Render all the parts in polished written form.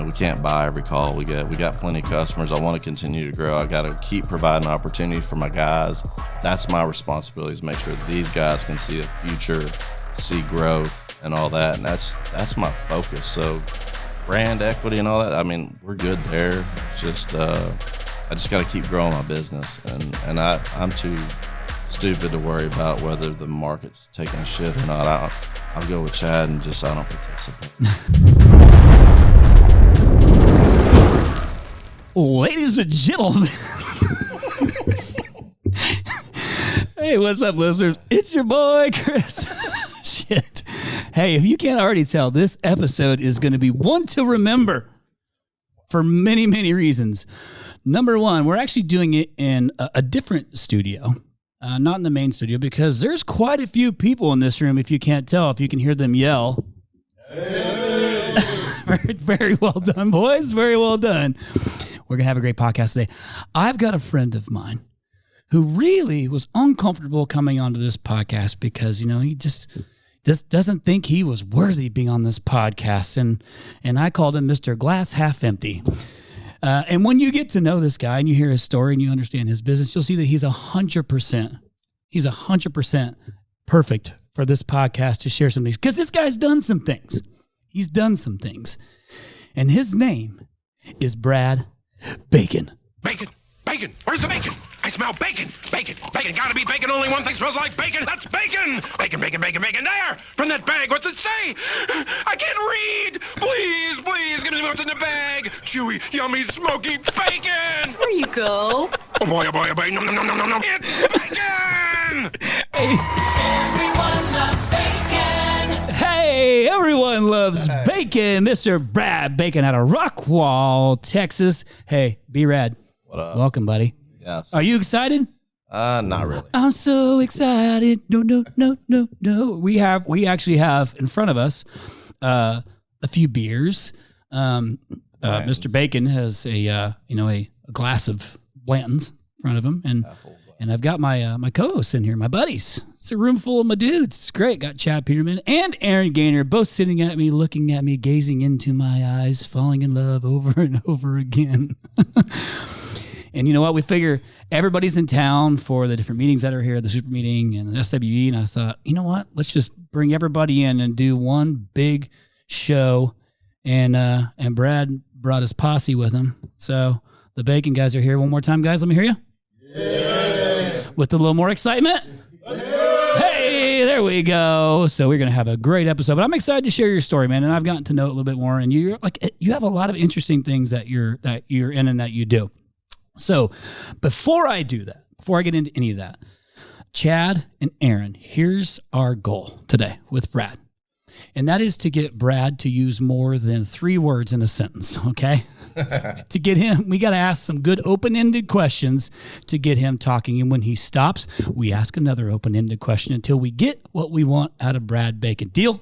we can't buy every call we get. We got plenty of customers. I want to continue to grow. I got to keep providing opportunity for my guys. That's my responsibility, is make sure these guys can see a future, see growth and all that. And that's my focus. So brand equity and all that, I mean, we're good there. Just I just got to keep growing my business. And I'm too stupid to worry about whether the market's taking a shit or not. I'll go with Chad and just I don't participate. Ladies and gentlemen. Hey, what's up, listeners? It's your boy, Chris. Shit. Hey, if you can't already tell, this episode is going to be one to remember for many, many reasons. Number one, we're actually doing it in a different studio. Not in the main studio, because there's quite a few people in this room. If you can't tell, if you can hear them yell. Hey. Very well done, boys. Very well done. We're going to have a great podcast today. I've got a friend of mine who really was uncomfortable coming onto this podcast because, he just doesn't think he was worthy of being on this podcast. And I called him Mr. Glass Half Empty. And when you get to know this guy and you hear his story and you understand his business, you'll see that he's 100%. He's 100% perfect for this podcast to share some things, because this guy's done some things. He's done some things. And his name is Brad Bacon. Bacon. Bacon. Where's the bacon? I smell bacon. Bacon. Bacon. Gotta be bacon. Only one thing smells like bacon. That's bacon. Bacon, bacon, bacon, bacon. There! From that bag. What's it say? I can't read. Please, please. Give me what's in the bag. Chewy, yummy, smoky bacon. There you go. Oh boy, oh boy, oh boy. No, no, no, no, no, no. It's bacon! Hey. Everyone loves bacon. Hey, everyone loves bacon. Mr. Brad Bacon out of Rockwall, Texas. Hey, B-Rad. What up? Welcome, buddy. Yes. Are you excited? Not really. I'm so excited. No. We actually have in front of us a few beers. Mr. Bacon has a glass of Blanton's in front of him, and I've got my co-hosts in here, my buddies. It's a room full of my dudes. It's great. Got Chad Peterman and Aaron Gaynor both sitting at me, looking at me, gazing into my eyes, falling in love over and over again. And you know what? We figure everybody's in town for the different meetings that are here, the super meeting and the SWE. And I thought, you know what? Let's just bring everybody in and do one big show. And Brad brought his posse with him. So the Bacon guys are here. One more time, guys. Let me hear you. Yeah. With a little more excitement. Hey, there we go. So we're going to have a great episode. But I'm excited to share your story, man. And I've gotten to know it a little bit more. And you have a lot of interesting things that you're in and that you do. So before I do that, before I get into any of that, Chad and Aaron, here's our goal today with Brad. And that is to get Brad to use more than 3 words in a sentence, okay? To get him, we got to ask some good open-ended questions to get him talking. And when he stops, we ask another open-ended question until we get what we want out of Brad Bacon. Deal?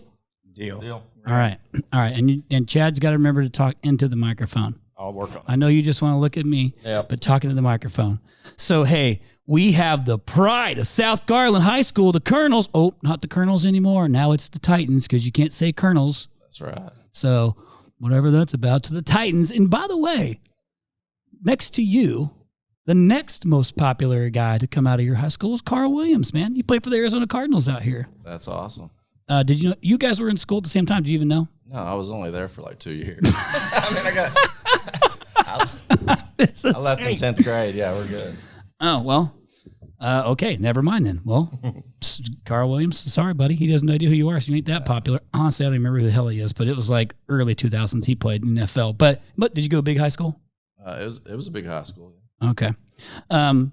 Deal. All right. And Chad's got to remember to talk into the microphone. I'll work on it. I know you just want to look at me, but talking to the microphone. So, hey, we have the pride of South Garland High School, the Colonels. Oh, not the Colonels anymore. Now it's the Titans, because you can't say Colonels. That's right. So whatever that's about, to the Titans. And by the way, next to you, the next most popular guy to come out of your high school is Carl Williams, man. He played for the Arizona Cardinals out here. That's awesome. Did you know you guys were in school at the same time? Do you even know? No, I was only there for like 2 years. I left in 10th grade. Yeah, we're good. Oh, well, okay, never mind then. Well, Carl Williams, sorry, buddy. He doesn't know who you are, so you ain't that popular. Honestly, I don't remember who the hell he is, but it was like early 2000s he played in NFL. But did you go to big high school? It was a big high school. Okay. And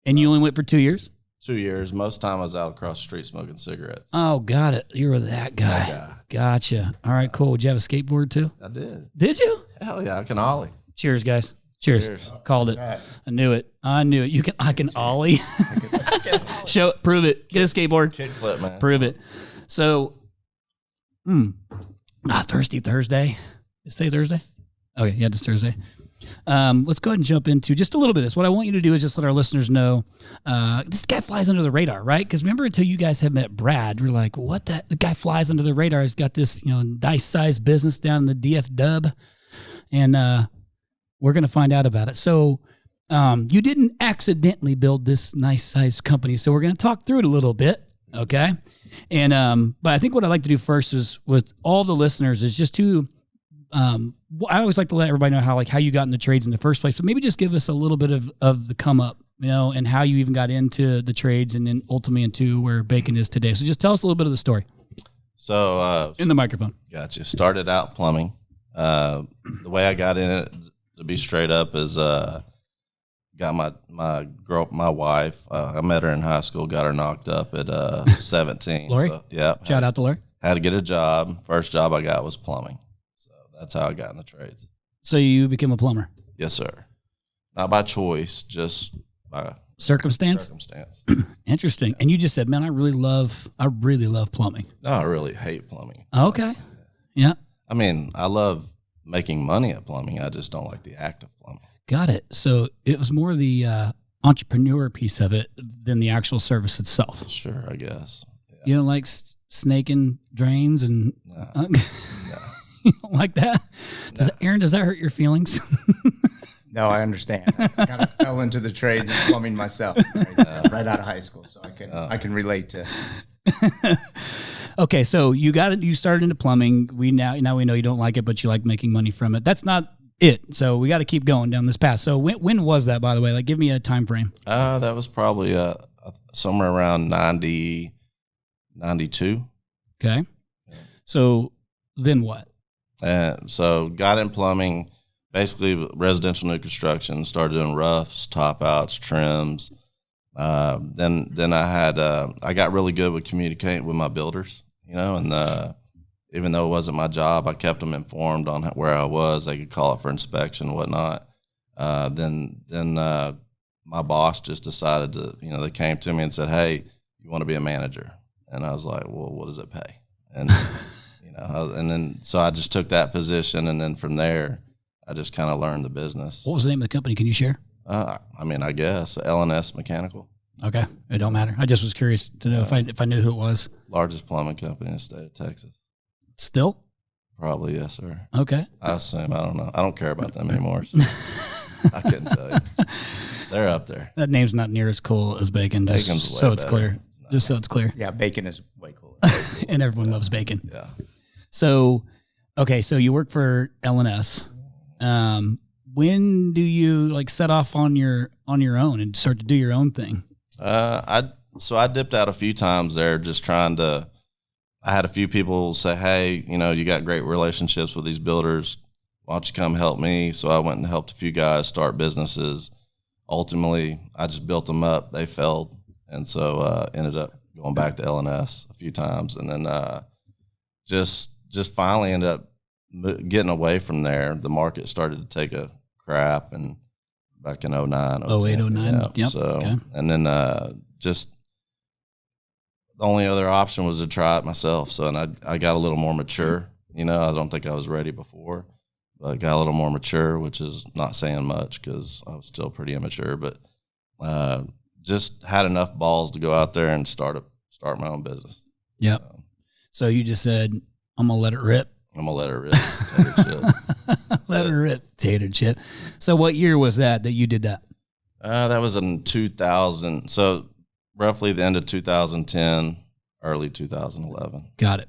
you only went for 2 years? 2 years. Most of the time I was out across the street smoking cigarettes. Oh, got it. You were that guy. That guy. Gotcha. All right, cool. Did you have a skateboard too? I did. Did you? Hell yeah, I can ollie. Cheers, guys. Cheers. Called it. Right. I knew it. I can ollie. Show it. Prove it. Get a skateboard. Kickflip, man. Prove it. So, Thursday. Is today Thursday? Okay, yeah, it's Thursday. Let's go ahead and jump into just a little bit of this. What I want you to do is just let our listeners know this guy flies under the radar, right? Because remember, until you guys had met Brad, we're like, what? The guy flies under the radar. He's got this, nice sized business down in the DF Dub. and we're going to find out about it. So you didn't accidentally build this nice sized company. So we're going to talk through it a little bit. Okay. And, but I think what I'd like to do first is with all the listeners is just to, I always like to let everybody know how you got in the trades in the first place, but maybe just give us a little bit of the come up, and how you even got into the trades and then ultimately into where Bacon is today. So just tell us a little bit of the story. So, in the microphone. Gotcha. Started out plumbing. The way I got in it, to be straight up, is, got my wife. I met her in high school, got her knocked up at 17. Lori? So, yeah. Shout out to Lori. Had to get a job. First job I got was plumbing. So that's how I got in the trades. So you became a plumber? Yes, sir. Not by choice, just by circumstance. Interesting. And you just said, man, I really love plumbing. No, I really hate plumbing. Okay. Yeah. I mean, I love making money at plumbing. I just don't like the act of plumbing. Got it. So it was more the entrepreneur piece of it than the actual service itself. Sure, I guess. Yeah. You don't like snaking drains and No. you don't like that? Aaron, does that hurt your feelings? No, I understand. I kind of fell into the trades and plumbing myself right out of high school, so I can relate to. Okay, so you started into plumbing. Now we know you don't like it, but you like making money from it. That's not it. So we got to keep going down this path. So when was that, by the way? Like, give me a time frame. That was probably somewhere around 90, 92. Okay. So then what? So got in plumbing, basically residential new construction, started doing roughs, top outs, trims. Then I had, I got really good with communicating with my builders, and even though it wasn't my job, I kept them informed on where I was. They could call it for inspection and whatnot. Then my boss just decided to, they came to me and said, "Hey, you want to be a manager?" And I was like, "Well, what does it pay?" And, and then, so I just took that position. And then from there, I just kind of learned the business. What was the name of the company? Can you share? I guess L&S Mechanical. Okay. It don't matter. I just was curious to know if I knew who it was. Largest plumbing company in the state of Texas. Still? Probably, yes, sir. Okay. I assume. I don't know. I don't care about them anymore. So I couldn't tell you. They're up there. That name's not near as cool as Bacon. Bacon's so way it's better. clear. Just so it's clear. Yeah, bacon is way cooler. And everyone loves bacon. Yeah. So, okay, so you work for L&S. When do you set off on your own and start to do your own thing? I dipped out a few times there, just trying to. I had a few people say, "Hey, you got great relationships with these builders. Why don't you come help me?" So I went and helped a few guys start businesses. Ultimately, I just built them up. They failed, and so ended up going back to L&S a few times, and then just finally ended up getting away from there. The market started to take a crap, and back in 09, 08, 09. Yep. So, okay. And then just the only other option was to try it myself. So, and I got a little more mature. I don't think I was ready before, but I got a little more mature, which is not saying much because I was still pretty immature, but just had enough balls to go out there and start my own business. Yep. So you just said, "I'm gonna let it rip." I'm gonna let it rip. Tater chip. Let it rip, tater chip. So what year was that you did that? That was in 2000. So roughly the end of 2010, early 2011. Got it.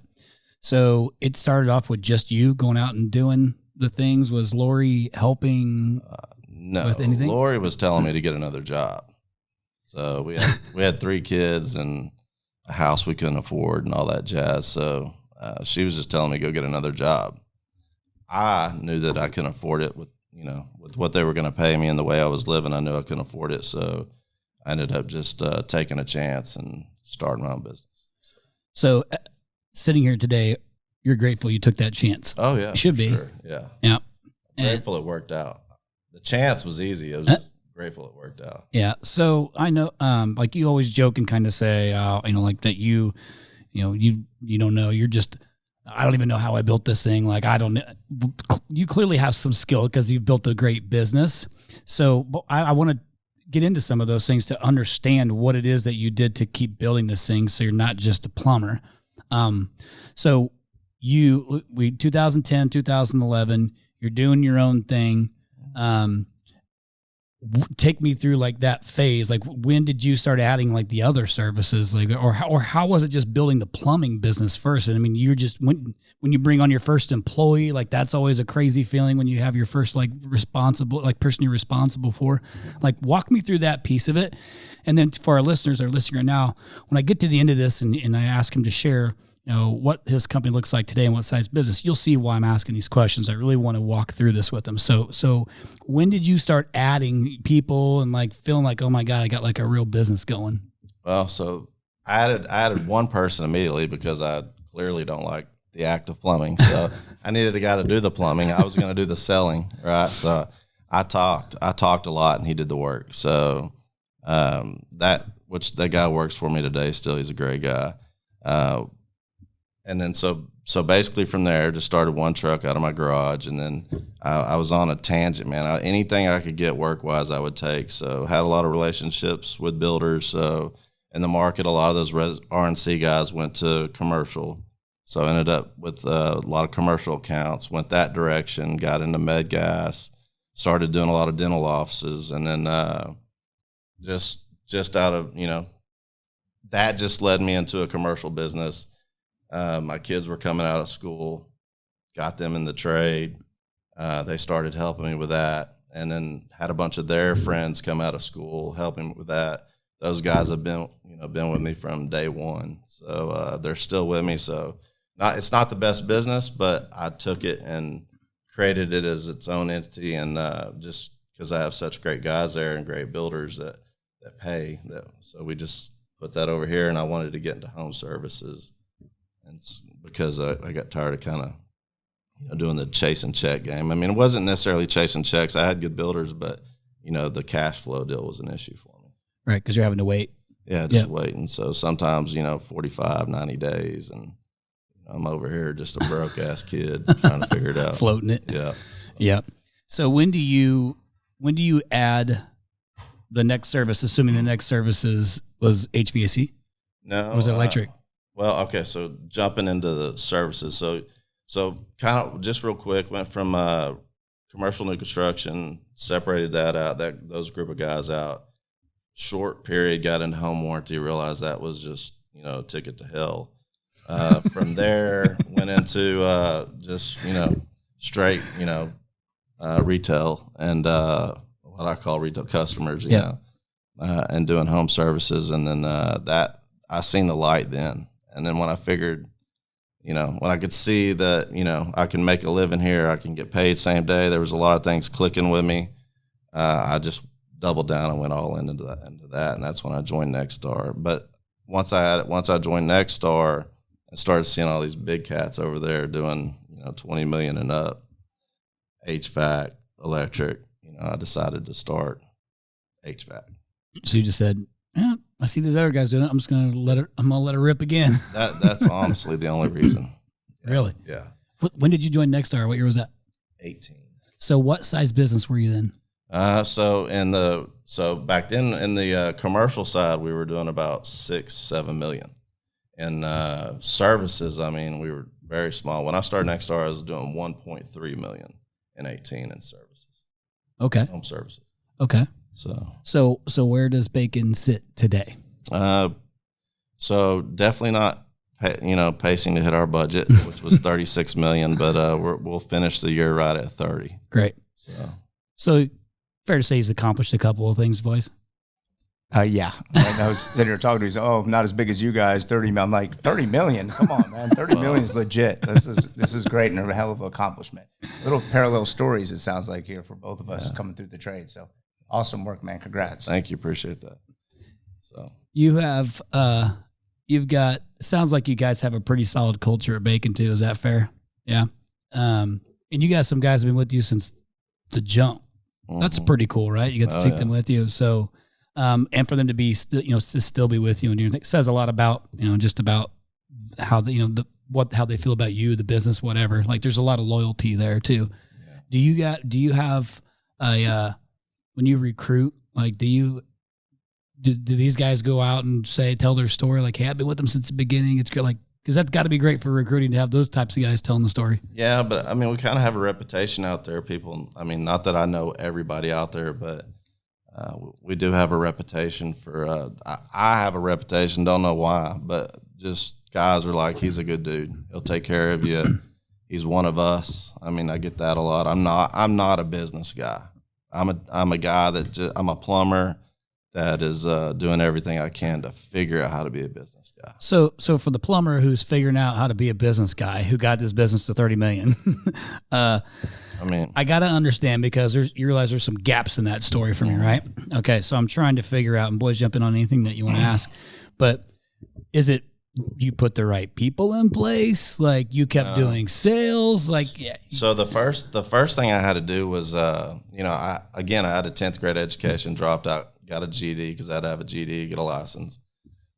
So it started off with just you going out and doing the things. Was Lori helping No, with anything? Lori was telling me to get another job. So we had 3 kids and a house we couldn't afford and all that jazz. So she was just telling me to go get another job. I knew that I couldn't afford it with what they were going to pay me and the way I was living. I knew I couldn't afford it. So I ended up just taking a chance and starting my own business. So sitting here today, you're grateful you took that chance. Oh yeah. You should be. Sure. Yeah. Yeah. Grateful it worked out. The chance was easy. It was just grateful it worked out. Yeah. So I know, like you always joke and kind of say, like that you don't know. You're just, I don't even know how I built this thing. Like, I don't, you clearly have some skill because you've built a great business. So I want to get into some of those things to understand what it is that you did to keep building this thing. So you're not just a plumber. So 2010, 2011, You're doing your own thing. Take me through like that phase. Like, when did you start adding like the other services? Like, or how was it just building the plumbing business first? And I mean, you're just when you bring on your first employee, like that's always a crazy feeling when you have your first like person you're responsible for. Like, walk me through that piece of it. And then for our listeners that are listening right now, when I get to the end of this and I ask him to share, what his company looks like today and what size business, you'll see why I'm asking these questions. I really want to walk through this with them. So when did you start adding people and like feeling like, oh my God, I got like a real business going? Well, so I added one person immediately because I clearly don't like the act of plumbing. So I needed a guy to do the plumbing. I was going to do the selling, right? So I talked a lot and he did the work. So that guy works for me today still. He's a great guy. And then so basically from there, just started one truck out of my garage, and then I was on a tangent, man. Anything I could get work-wise, I would take. So had a lot of relationships with builders. So in the market, a lot of those R&C guys went to commercial. So I ended up with a lot of commercial accounts, went that direction, got into med gas, started doing a lot of dental offices, and then just out of, that just led me into a commercial business. My kids were coming out of school, got them in the trade. They started helping me with that, and then had a bunch of their friends come out of school helping me with that. Those guys have been with me from day one, so they're still with me. So it's not the best business, but I took it and created it as its own entity, and just because I have such great guys there and great builders that pay that, so we just put that over here. And I wanted to get into home services. And because I got tired of kind of, doing the chase and check game. I mean, it wasn't necessarily chasing checks. I had good builders, but, the cash flow deal was an issue for me. Right, because you're having to wait. Yeah, just waiting. So sometimes, 45, 90 days, and I'm over here just a broke-ass kid trying to figure it out. Floating it. Yeah. Yeah. So when do you add the next service, assuming the next service was HVAC? No. Or was it electric? Well, okay, so jumping into the services. So kind of just real quick, went from commercial new construction, separated that out, those group of guys out. Short period, got into home warranty, realized that was just, a ticket to hell. From there, went into just, straight, retail and what I call retail customers, you know, and doing home services. And then that I seen the light then. And then when I figured, when I could see that, I can make a living here, I can get paid same day, there was a lot of things clicking with me. I just doubled down and went all into that. And that's when I joined Nexstar. But once I joined Nexstar and started seeing all these big cats over there doing, $20 million and up, HVAC, electric, I decided to start HVAC. So you just said, yeah, I see these other guys doing it. I'm just going to let it rip again. That's honestly the only reason. Yeah. Really? Yeah. When did you join Nexstar? What year was that? 18. So what size business were you then? So back then in the commercial side, we were doing about 6-7 million. In services, I mean, we were very small. When I started Nexstar, I was doing 1.3 million in 18 in services. Okay. Home services. Okay. So where does Bacon sit today? So definitely not, pacing to hit our budget, which was 36 million, but we'll finish the year right at 30. Great. So fair to say he's accomplished a couple of things, boys. Yeah. I was sitting here talking to him. Oh, not as big as you guys. 30 million. I'm like, 30 million? Come on, man. 30 million is legit. This is great and a hell of an accomplishment. Little parallel stories, it sounds like, here for both of us coming through the trade. So awesome work, man. Congrats. Thank you. Appreciate that. So you have, sounds like you guys have a pretty solid culture at Bacon too. Is that fair? Yeah. And you got some guys have been with you since the jump. Mm-hmm. That's pretty cool, right? You get to take them with you. So, and for them to be still, to still be with you and doing things says a lot about, just about how how they feel about you, the business, whatever. Like there's a lot of loyalty there too. Yeah. Do you have when you recruit, like, do these guys go out and tell their story? Like, hey, I've been with them since the beginning. It's good. Like, Because that's got to be great for recruiting to have those types of guys telling the story. Yeah, but I mean, we kind of have a reputation out there. People, I mean, not that I know everybody out there, but we do have a reputation for. I have a reputation. Don't know why, but just guys are like, he's a good dude. He'll take care of you. He's one of us. I mean, I get that a lot. I'm not a business guy. I'm a guy that I'm a plumber that is doing everything I can to figure out how to be a business guy. So for the plumber who's figuring out how to be a business guy, who got this business to 30 million, I mean, I got to understand, because you realize there's some gaps in that story for me, right? Okay, so I'm trying to figure out, and boys, jump in on anything that you want to ask, but is it you put the right people in place? Like, you kept doing sales? Like, yeah. So the first thing I had to do was, I had a 10th grade education, dropped out, got a GED because I had to have a GED, get a license.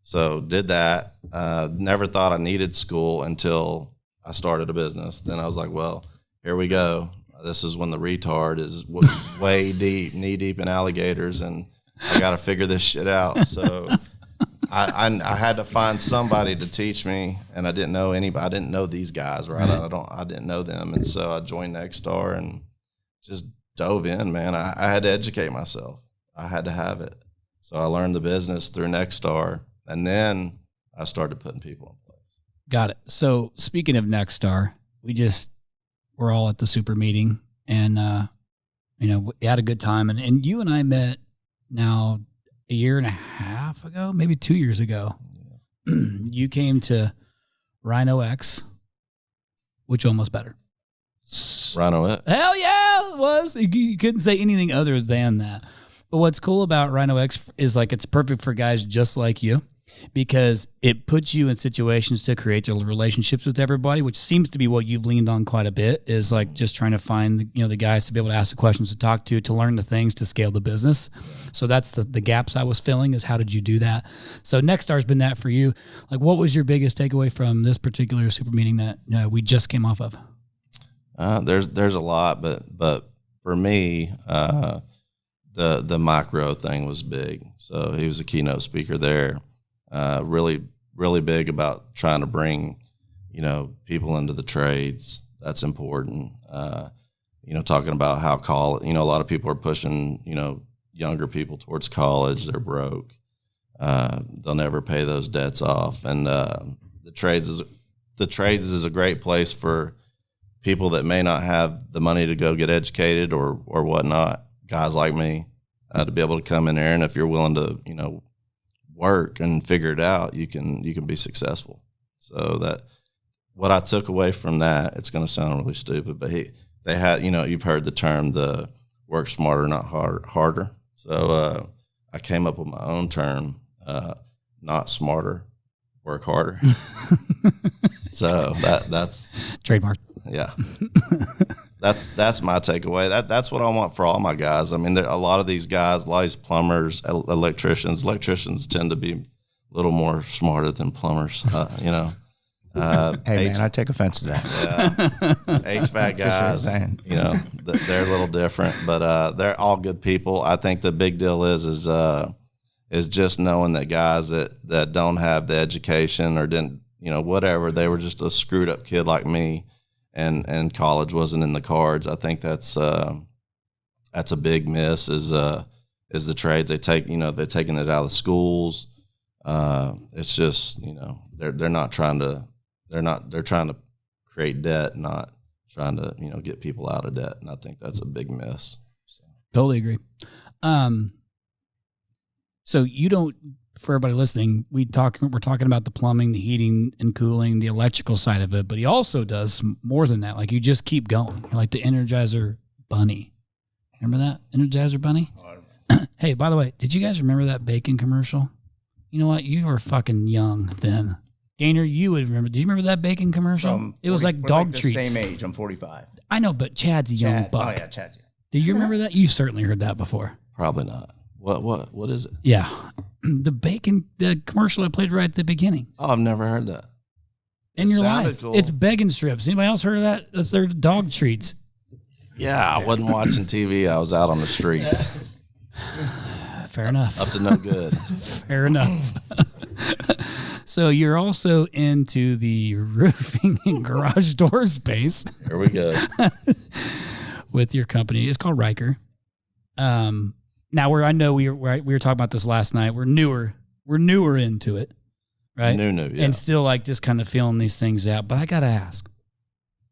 So did that. Never thought I needed school until I started a business. Then I was like, well, here we go. This is when the retard is way deep, knee deep in alligators, and I got to figure this shit out. So I had to find somebody to teach me, and I didn't know anybody. I didn't know these guys, right? I didn't know them, and so I joined Nexstar and just dove in, man. I had to educate myself. I had to have it. So I learned the business through Nexstar, and then I started putting people in place. Got it. So speaking of Nexstar, we're all at the super meeting, and we had a good time, and you and I met now a year and a half ago, maybe 2 years ago. Yeah. You came to Rhino X. Which one was better? Rhino X. Hell yeah, it was. You couldn't say anything other than that. But what's cool about Rhino X is, like, it's perfect for guys just like you, because it puts you in situations to create the relationships with everybody, which seems to be what you've leaned on quite a bit, is like just trying to find, the guys to be able to ask the questions, to talk to learn the things, to scale the business. So that's the gaps I was filling, is how did you do that? So Nexstar's been that for you. Like, what was your biggest takeaway from this particular super meeting that we just came off of? There's a lot, but for me, the micro thing was big. So he was a keynote speaker there. Really, really big about trying to bring, people into the trades. That's important. Talking about how college, a lot of people are pushing, younger people towards college. They're broke. They'll never pay those debts off. And the trades is a great place for people that may not have the money to go get educated or whatnot. Guys like me, to be able to come in there, and if you're willing to, work and figure it out, you can be successful. So that what I took away from that, it's going to sound really stupid, but they had, you've heard the term, the work smarter, not harder. So I came up with my own term, not smarter, work harder. So that's trademark. Yeah. That's my takeaway. That's what I want for all my guys. I mean, a lot of these guys, a lot of these plumbers, electricians. Electricians tend to be a little more smarter than plumbers. Hey, man, I take offense to that. Yeah. HVAC guys, they're a little different, but they're all good people. I think the big deal is just knowing that guys that don't have the education or didn't, whatever, they were just a screwed up kid like me. And college wasn't in the cards. I think that's a big miss. Is the trades they're taking it out of the schools. It's just they're trying to create debt, not trying to get people out of debt. And I think that's a big miss. So. Totally agree. So you don't. For everybody listening, we're talking about the plumbing, the heating and cooling, the electrical side of it, but he also does more than that. Like, you just keep going. You're like the Energizer Bunny. Remember that Energizer Bunny? Hey, by the way, did you guys remember that bacon commercial? You know what? You were fucking young then. Gainer, you would remember. Do you remember that bacon commercial? It was like dog treats. Same age. I'm 45. I know, but Chad's a young buck. Oh yeah, Chad. Do you remember that? You've certainly heard that before. Probably not. What is it? Yeah. The commercial I played right at the beginning. Oh, I've never heard that. In your life. Cool. It's begging strips. Anybody else heard of that? That's their dog treats. Yeah, I wasn't watching TV. I was out on the streets. Fair enough. Up to no good. Fair enough. So you're also into the roofing and garage door space Here we go. with your company. It's called Riker. Now I know we were talking about this last night. We're newer into it, right? New, yeah. And still like just kind of feeling these things out. But I gotta ask,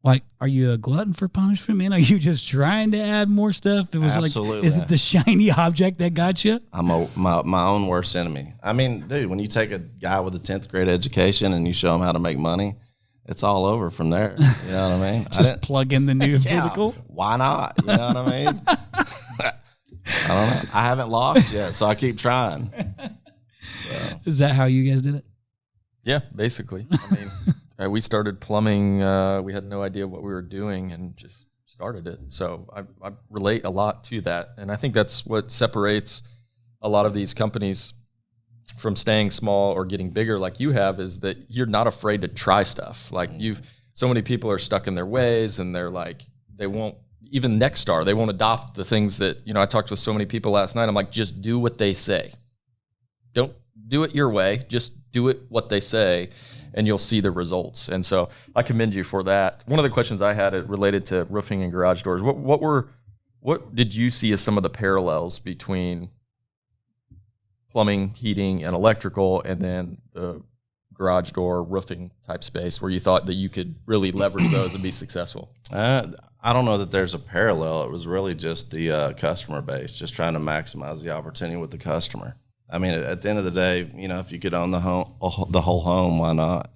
like, are you a glutton for punishment, man? Are you just trying to add more stuff? It was Absolutely. like, is it the shiny object that got you? I'm my own worst enemy. I mean, dude, when you take a guy with a 10th grade education and you show him how to make money, it's all over from there. You know what I mean? Just plug in the new vehicle. Why not? You know what I mean? I don't know. I haven't lost yet, so I keep trying. Is that how you guys did it? Yeah, basically. I mean, we started plumbing. We had no idea what we were doing and just started it. So I relate a lot to that. And I think that's what separates a lot of these companies from staying small or getting bigger like you have, is that you're not afraid to try stuff. Like so many people are stuck in their ways, and they're like, they won't, even Nexstar, they won't adopt the things that, I talked with so many people last night. I'm like, just do what they say. Don't do it your way. Just do it what they say, and you'll see the results. And so I commend you for that. One of the questions I had related to roofing and garage doors. What did you see as some of the parallels between plumbing, heating, and electrical, and then the garage door roofing type space, where you thought that you could really leverage those and be successful? I don't know that there's a parallel. It was really just the customer base, just trying to maximize the opportunity with the customer. I mean, at the end of the day, if you could own the whole home, why not?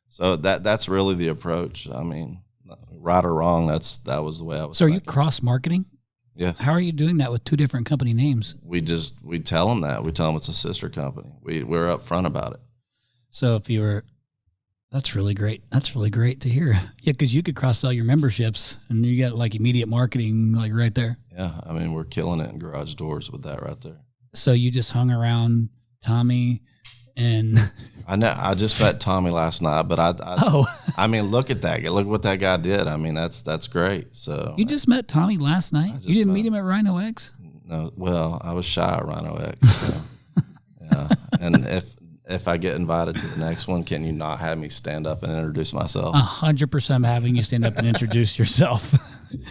So that's really the approach. I mean, right or wrong, that was the way I was. So are you cross marketing? Yeah. How are you doing that with two different company names? We tell them that. We tell them it's a sister company. We're upfront about it. So if you were, that's really great. That's really great to hear. Yeah, because you could cross sell your memberships, and you got like immediate marketing like right there. Yeah, I mean, we're killing it in garage doors with that right there. So you just hung around Tommy, and I know. I just met Tommy last night, but I mean, look at that. Look what that guy did. I mean, that's great. So you just met Tommy last night. You didn't meet him at Rhino X? No. Well, I was shy at Rhino X. So, yeah, and if I get invited to the next one, can you not have me stand up and introduce myself? 100% having you stand up and introduce yourself.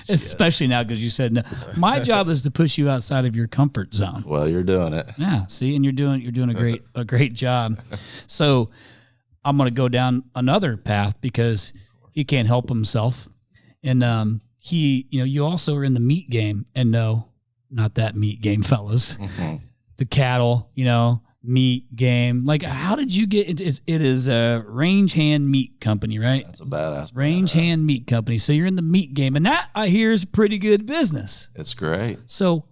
Especially now, because you said no. My job is to push you outside of your comfort zone. Well, you're doing it. Yeah, see, and you're doing a great job. So I'm going to go down another path, because he can't help himself, and you also are in the meat game, and no, not that meat game, fellas. Mm-hmm. The cattle, meat game. Like, how did you get into it? It is a range hand meat company, right? That's a badass range hand meat company. So you're in the meat game, and that, I hear, is pretty good business. It's great. So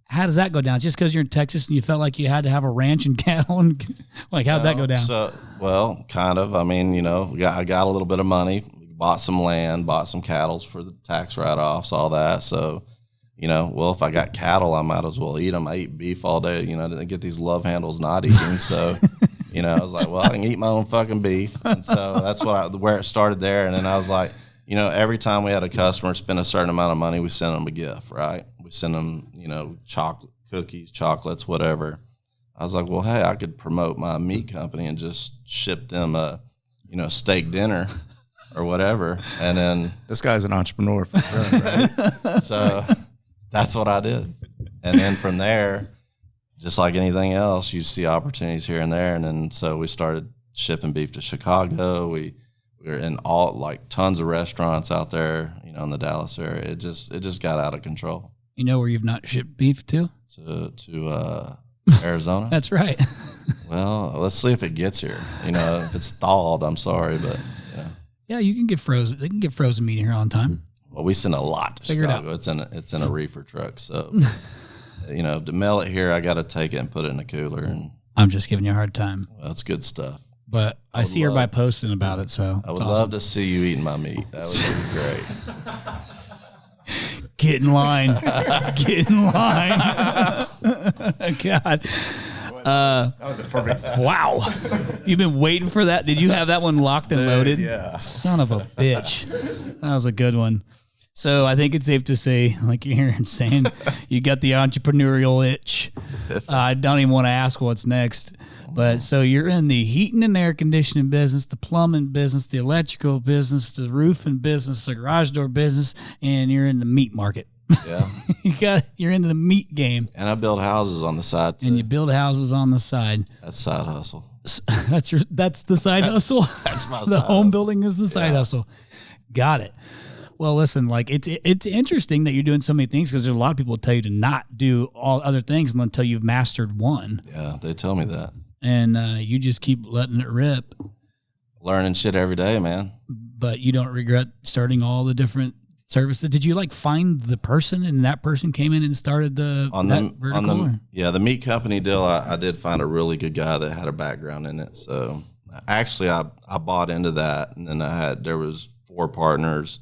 how does that go down? Just because you're in Texas and you felt like you had to have a ranch and cattle, and like, how'd that go down? So, well, kind of. I mean, I got a little bit of money, bought some land, bought some cattle for the tax write-offs, all that. So, well, if I got cattle, I might as well eat them. I eat beef all day. I didn't get these love handles not eating. So, I was like, well, I can eat my own fucking beef. And so that's where it started there. And then I was like, every time we had a customer spend a certain amount of money, we sent them a gift, right? We sent them, chocolate, cookies, chocolates, whatever. I was like, well, hey, I could promote my meat company and just ship them a, steak dinner or whatever. And then This guy's an entrepreneur for sure, right? So that's what I did. And then from there, just like anything else, you see opportunities here and there. And then so we started shipping beef to Chicago. We were in tons of restaurants out there, in the Dallas area. It just got out of control. You know where you've not shipped beef to? To Arizona. That's right. Well, let's see if it gets here. If it's thawed, I'm sorry, but yeah. Yeah, you can get frozen. They can get frozen meat here on time. Well, we send a lot to Chicago. It's in a reefer truck. So, to mail it here, I got to take it and put it in a cooler. And I'm just giving you a hard time. Well, that's good stuff. But I see everybody posting about it, so I would love to see you eating my meat. That would be great. Get in line. Get in line. God. That was a perfect. Wow. You've been waiting for that? Did you have that one locked and loaded? Yeah. Son of a bitch. That was a good one. So I think it's safe to say, like you're saying, you got the entrepreneurial itch. I don't even want to ask what's next. But so you're in the heating and air conditioning business, the plumbing business, the electrical business, the roofing business, the garage door business, and you're in the meat market. Yeah. You're into the meat game. And I build houses on the side too. And you build houses on the side. That's side hustle. That's the side hustle. That's my The side home hustle. building is the side hustle. Got it. Well, listen, like it's interesting that you're doing so many things because there's a lot of people who tell you to not do all other things until you've mastered one. Yeah, they tell me that. And you just keep letting it rip. Learning shit every day, man. But you don't regret starting all the different services. Did you like find the person and that person came in and started the vertical? The meat company deal, I did find a really good guy that had a background in it. So actually I bought into that, and then there was 4 partners.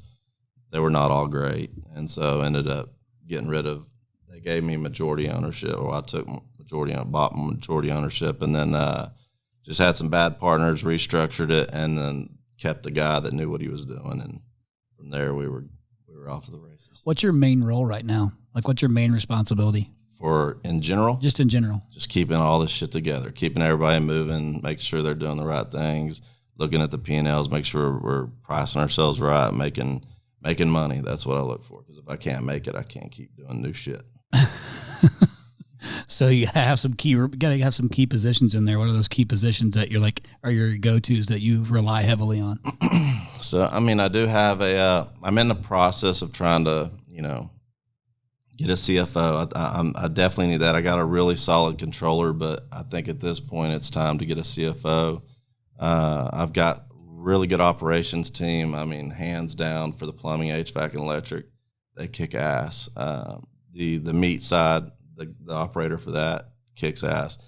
They were not all great. And so ended up getting rid of, they gave me majority ownership, or I took bought majority ownership, and then just had some bad partners, restructured it, and then kept the guy that knew what he was doing. And from there we were off to the races. What's your main role right now? Like, what's your main responsibility? In general? Just in general. Just keeping all this shit together, keeping everybody moving, making sure they're doing the right things, looking at the P&Ls, make sure we're pricing ourselves right, making money. That's what I look for, because if I can't make it, I can't keep doing new shit. So you gotta have some key positions in there. What are those key positions that you're like, are your go-tos that you rely heavily on? So, I mean, I do have I'm in the process of trying to, get a CFO. I definitely need that. I got a really solid controller, but I think at this point it's time to get a CFO. I've got really good operations team. I mean, hands down for the plumbing, HVAC, and electric, they kick ass. The meat side, the operator for that kicks ass.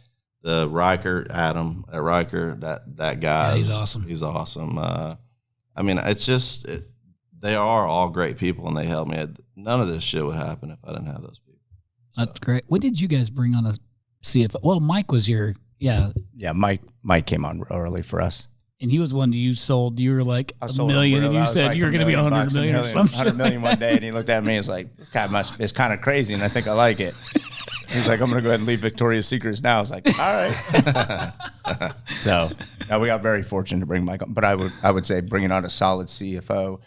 The Adam at Riker, that guy, yeah, he's awesome. He's awesome. I mean, it's just they are all great people, and they help me. None of this shit would happen if I didn't have those people. So. That's great. When did you guys bring on a CFO? Well, Mike was Yeah, Mike came on real early for us. And he was one you sold. You were like $1 million, and you said you were going to be 100 million or something. 100 million one day, and he looked at me and was like, "This guy it's kind of crazy, and I think I like it." He's like, "I'm going to go ahead and leave Victoria's Secrets now." I was like, "All right." So we got very fortunate to bring Mike on, but I would say bringing on a solid CFO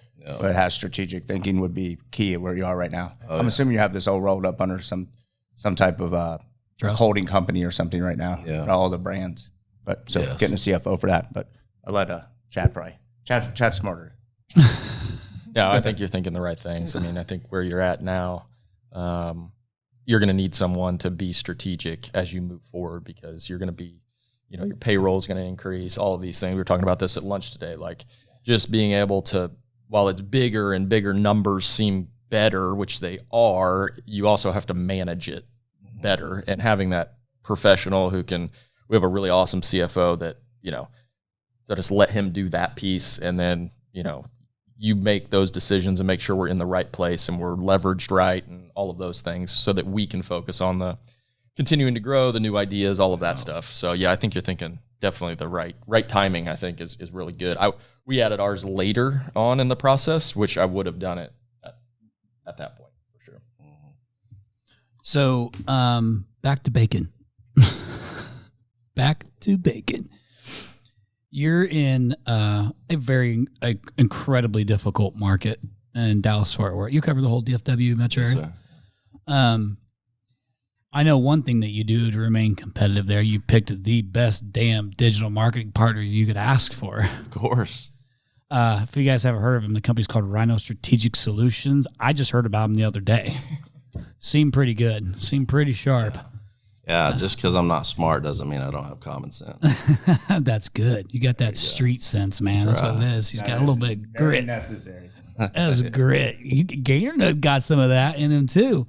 that has strategic thinking would be key at where you are right now. I'm assuming you have this all rolled up under some type of holding company or something right now. Yeah, all the brands. But so getting a CFO for that, but. I'll let Chad probably. Chad's smarter. Yeah, I think you're thinking the right things. I mean, I think where you're at now, you're going to need someone to be strategic as you move forward, because you're going to be, your payroll is going to increase, all of these things. We were talking about this at lunch today, like just being able to, while it's bigger and bigger numbers seem better, which they are, you also have to manage it better. And having that professional we have a really awesome CFO that, that just let him do that piece, and then, you make those decisions and make sure we're in the right place and we're leveraged right and all of those things so that we can focus on the continuing to grow, the new ideas, all of that stuff. So, yeah, I think you're thinking definitely the right timing, I think, is really good. We added ours later on in the process, which I would have done it at that point, for sure. So, back to bacon. Back to bacon. You're in a very incredibly difficult market in Dallas-Fort Worth. You cover the whole DFW metro area. I know one thing that you do to remain competitive there. You picked the best damn digital marketing partner you could ask for. Of course. If you guys haven't heard of him, the company's called Rhino Strategic Solutions. I just heard about him the other day. Seemed pretty good. Seemed pretty sharp. Yeah, just because I'm not smart doesn't mean I don't have common sense. That's good. You got that street sense, man. That's what it is. He's got a little bit of grit. Very necessary. That's grit. Gator got some of that in him too.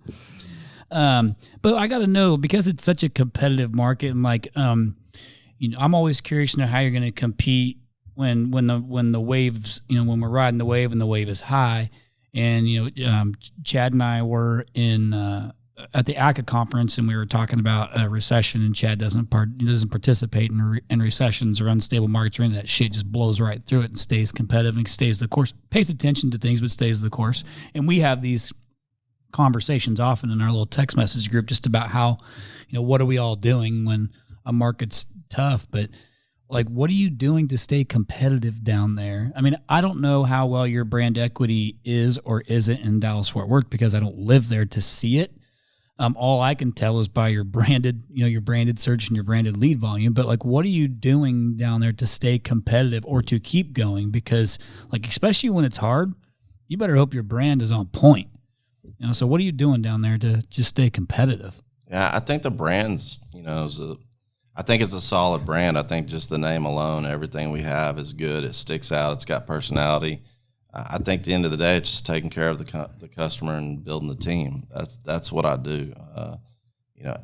But I got to know, because it's such a competitive market, and I'm always curious to know how you're going to compete when the waves, when we're riding the wave and the wave is high. And Chad and I were in at the ACA conference, and we were talking about a recession, and Chad doesn't participate in recessions or unstable markets or anything. That shit just blows right through it and stays competitive and stays the course, pays attention to things, but stays the course. And we have these conversations often in our little text message group just about how, what are we all doing when a market's tough, but like, what are you doing to stay competitive down there? I mean, I don't know how well your brand equity is or isn't in Dallas-Fort Worth because I don't live there to see it. All I can tell is by your branded search and your branded lead volume. But like, what are you doing down there to stay competitive or to keep going? Because like, especially when it's hard, you better hope your brand is on point. So what are you doing down there to just stay competitive? Yeah, I think the brand's, I think it's a solid brand. I think just the name alone, everything we have is good. It sticks out. It's got personality. I think at the end of the day, it's just taking care of the customer and building the team. That's what I do.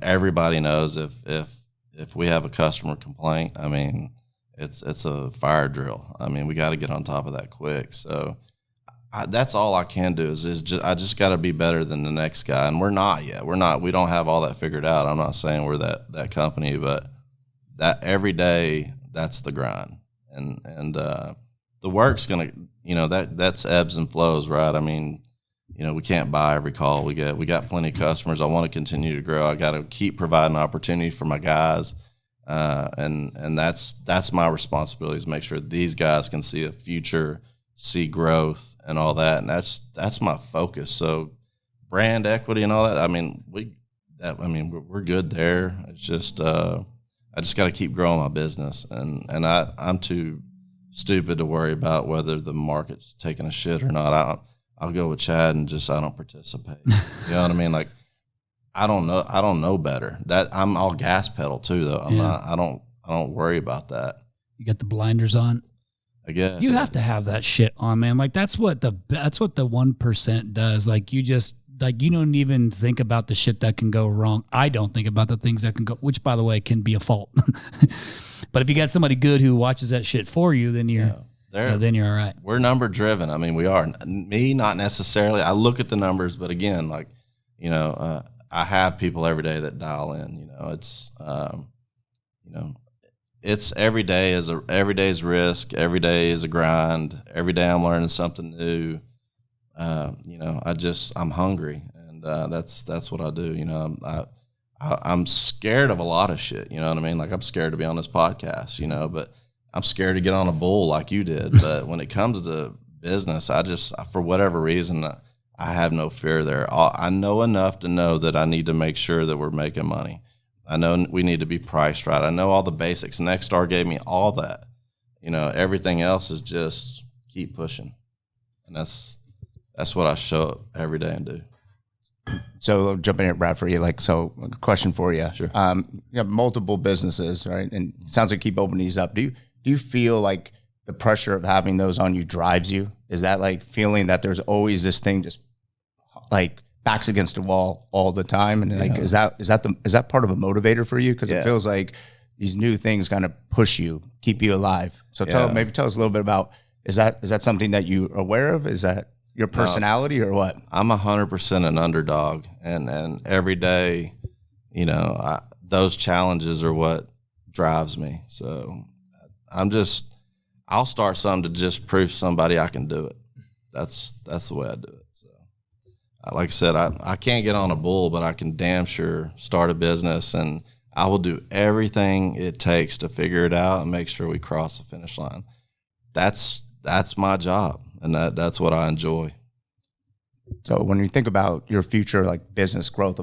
Everybody knows if we have a customer complaint, I mean, it's a fire drill. I mean, we got to get on top of that quick. So that's all I can do is I just got to be better than the next guy, and we're not yet. We don't have all that figured out. I'm not saying we're that company, but that every day that's the grind, and the work's gonna, that's ebbs and flows, right? I mean, we can't buy every call we get. We got plenty of customers. I want to continue to grow. I got to keep providing opportunity for my guys, and that's my responsibility is make sure these guys can see a future, see growth, and all that. And that's my focus. So brand equity and all that. I mean, we're good there. It's just I just got to keep growing my business, and I'm too stupid to worry about whether the market's taking a shit or not. I'll go with Chad and I don't participate. You know what I mean? Like, I don't know better. That I'm all gas pedal too, though. I don't worry about that. You got the blinders on. I guess you have to have that shit on, man. Like that's what the 1% does. Like you don't even think about the shit that can go wrong. I don't think about the things that can go, which by the way can be a fault. But if you got somebody good who watches that shit for you, then you're all right. We're number driven. I mean, we are. Me, not necessarily. I look at the numbers, but again, like, I have people every day that dial in. It's every day is risk. Every day is a grind. Every day I'm learning something new. I'm hungry, and that's what I do. I'm scared of a lot of shit. You know what I mean? Like I'm scared to be on this podcast, but I'm scared to get on a bull like you did. But when it comes to business, for whatever reason, I have no fear there. I know enough to know that I need to make sure that we're making money. I know we need to be priced right. I know all the basics. Nexstar gave me all that. Everything else is just keep pushing. And that's what I show up every day and do. So I'll jump in here, Brad, for you. A question for you. Sure. You have multiple businesses, right? And it sounds like you keep opening these up. Do you feel like the pressure of having those on you drives you? Is that like feeling that there's always this thing just like backs against the wall all the time? And like, is that part of a motivator for you? Because it feels like these new things kind of push you, keep you alive. So tell us a little bit about, is that something that you are aware of? Is that your personality or what? I'm 100% an underdog, and every day, those challenges are what drives me. So I'll start something to just prove somebody I can do it. That's the way I do it. So, like I said, I can't get on a bull, but I can damn sure start a business, and I will do everything it takes to figure it out and make sure we cross the finish line. That's my job. And that's what I enjoy. So when you think about your future, like business growth,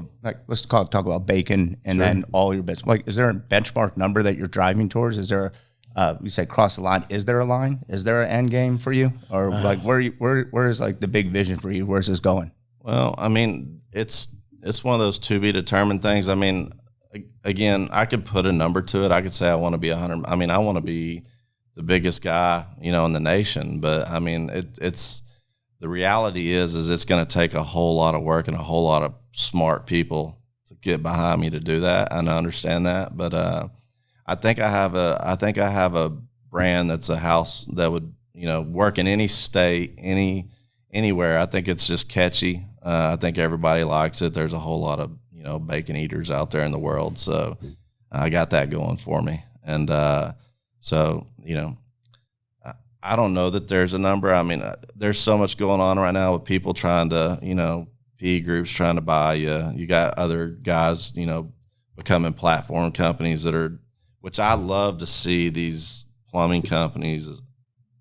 let's talk about bacon and then all your business. Like, is there a benchmark number that you're driving towards? Is there, you said cross the line? Is there a line? Is there an end game for you, or like where is like the big vision for you? Where's this going? Well, I mean, it's one of those to be determined things. I mean, again, I could put a number to it. I could say I want to be 100. I mean, I want to be the biggest guy, in the nation. But I mean, it's the reality is it's going to take a whole lot of work and a whole lot of smart people to get behind me to do that. And I understand that, but I think I have a brand that's a house that would work in any state, anywhere. I think it's just catchy. I think everybody likes it. There's a whole lot of bacon eaters out there in the world, so I got that going for me. And so, I don't know that there's a number. I mean, there's so much going on right now with people trying to, PE groups trying to buy you. You got other guys, becoming platform companies that are, which I love to see these plumbing companies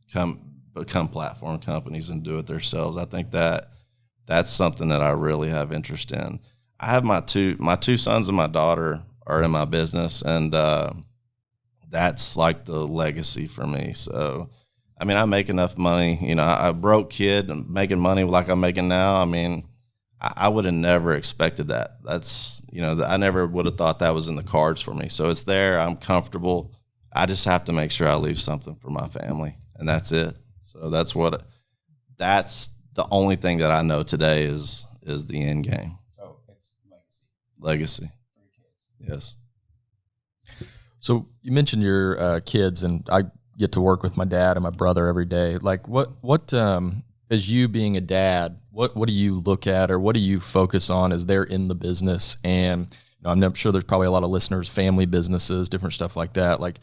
become platform companies and do it themselves. I think that's something that I really have interest in. I have my two sons and my daughter are in my business, and that's like the legacy for me. So, I mean, I make enough money. You know, I broke kid and making money like I'm making now. I mean, I would have never expected that. That's, you know, I never would have thought that was in the cards for me. So it's there. I'm comfortable. I just have to make sure I leave something for my family, and that's it. So that's the only thing that I know today is the end game. So it's Legacy. Yes. So you mentioned your kids, and I get to work with my dad and my brother every day. Like, what as you being a dad, what do you look at, or what do you focus on as they're in the business? And you know, I'm sure there's probably a lot of listeners, family businesses, different stuff like that. Like,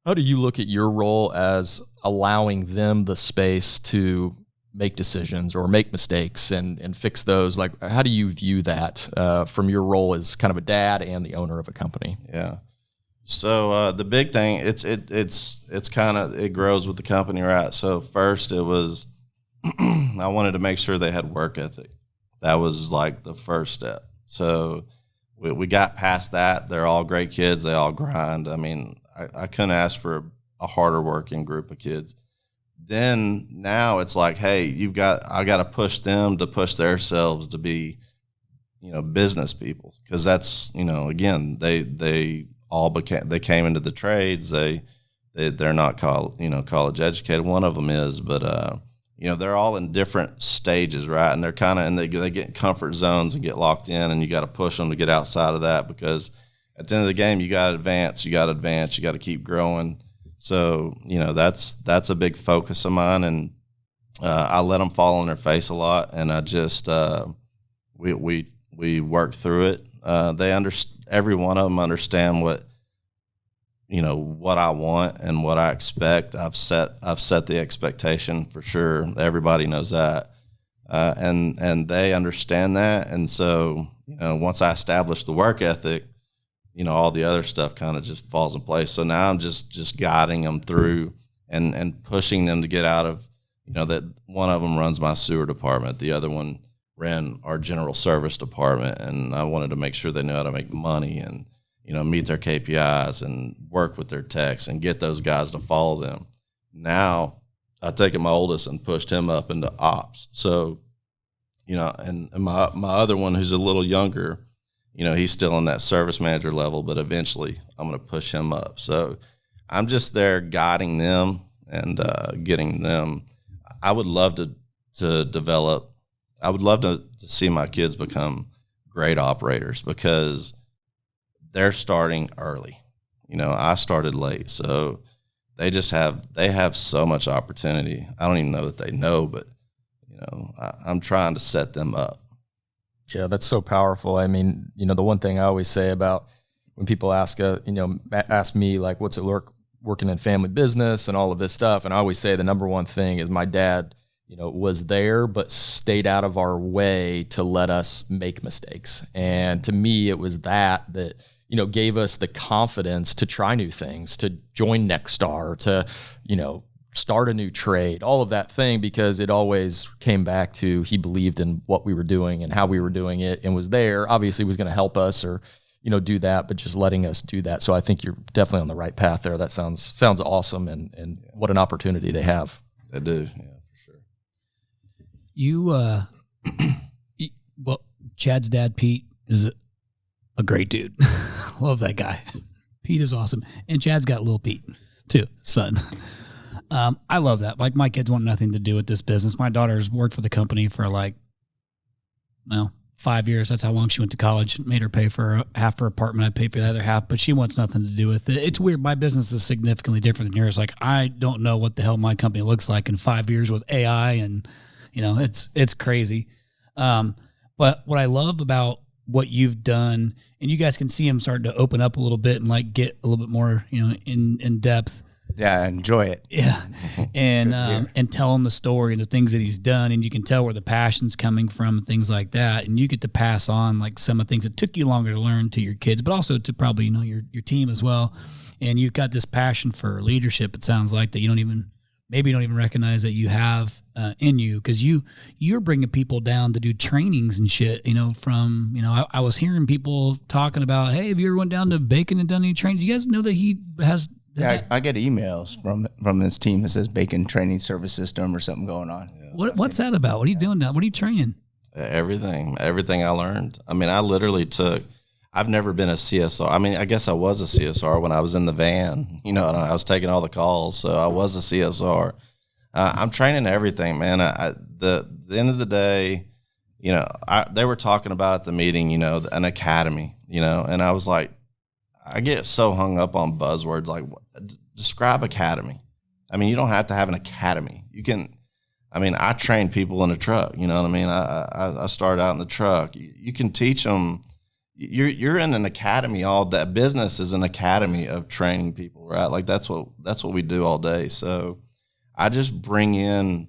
how do you look at your role as allowing them the space to make decisions or make mistakes and fix those? Like, how do you view that from your role as kind of a dad and the owner of a company? Yeah. So the big thing, it's kind of, it grows with the company, right? So first it was, I wanted to make sure they had work ethic. That was like the first step. So we got past that. They're all great kids. They all grind. I mean, I couldn't ask for a harder working group of kids. Then now it's like, hey, I got to push them to push themselves to be, you know, business people. Cause that's, you know, again, they came into the trades. They're not college educated. One of them is, but, you know, they're all in different stages, right? And they're kind of, and they get in comfort zones and get locked in, and you got to push them to get outside of that, because at the end of the game, you got to advance, you got to keep growing. So, you know, that's a big focus of mine, and I let them fall on their face a lot, and I just we work through it. Every one of them understand what I want and what I expect. I've set the expectation for sure. Everybody knows that, and they understand that. And so, you know, once I establish the work ethic, you know, all the other stuff kind of just falls in place. So now I'm just guiding them through and pushing them to get out of, you know, that one of them runs my sewer department. The other one ran our general service department. And I wanted to make sure they knew how to make money and, you know, meet their KPIs and work with their techs and get those guys to follow them. Now I've taken my oldest and pushed him up into ops. So, you know, and my other one, who's a little younger, you know, he's still on that service manager level, but eventually I'm going to push him up. So I'm just there guiding them and getting them. I would love to develop. I would love to see my kids become great operators, because they're starting early. You know, I started late, so they have so much opportunity. I don't even know that they know, but you know, I'm trying to set them up. Yeah, that's so powerful. I mean, you know, the one thing I always say about when people ask me, like, what's it like working in family business and all of this stuff, and I always say the number one thing is my dad, you know, was there but stayed out of our way to let us make mistakes. And to me, it was that you know, gave us the confidence to try new things, to join Nexstar, to, you know, start a new trade, all of that thing, because it always came back to he believed in what we were doing and how we were doing it, and was there. Obviously was going to help us or, you know, do that, but just letting us do that. So I think you're definitely on the right path there. That sounds awesome, and what an opportunity they have. They do, yeah, for sure. You, well, Chad's dad, Pete, is a great dude. Love that guy. Pete is awesome. And Chad's got little Pete too, son. I love that. Like, my kids want nothing to do with this business. My daughter's worked for the company for 5 years. That's how long she went to college. Made her pay for half her apartment. I paid for the other half, but she wants nothing to do with it. It's weird. My business is significantly different than yours. Like, I don't know what the hell my company looks like in 5 years with AI, and you know, it's crazy. But what I love about what you've done, and you guys can see him starting to open up a little bit and like get a little bit more, you know, in depth. Yeah, enjoy it. Yeah, and tell him the story and the things that he's done, and you can tell where the passion's coming from and things like that, and you get to pass on like some of the things that took you longer to learn to your kids, but also to probably your team as well. And you've got this passion for leadership. It sounds like that you don't even recognize that you have in you, because you're bringing people down to do trainings and shit. From I was hearing people talking about, hey, have you ever went down to Bacon and done any training? Do you guys know that he has? Yeah, I get emails from this team that says Bacon Training Service System or something going on. Yeah. What's that about? What are you doing now? What are you training? Everything I learned. I mean, I literally I've never been a CSR. I mean, I guess I was a CSR when I was in the van, and I was taking all the calls. So I was a CSR. I'm training everything, man. The end of the day, they were talking about at the meeting, an academy, and I was like, I get so hung up on buzzwords like describe academy. I mean, you don't have to have an academy. You can. I mean, I train people in a truck. You know what I mean? I started out in the truck. You can teach them. You're in an academy all day. Business is an academy of training people, right? Like that's what we do all day. So I just bring in,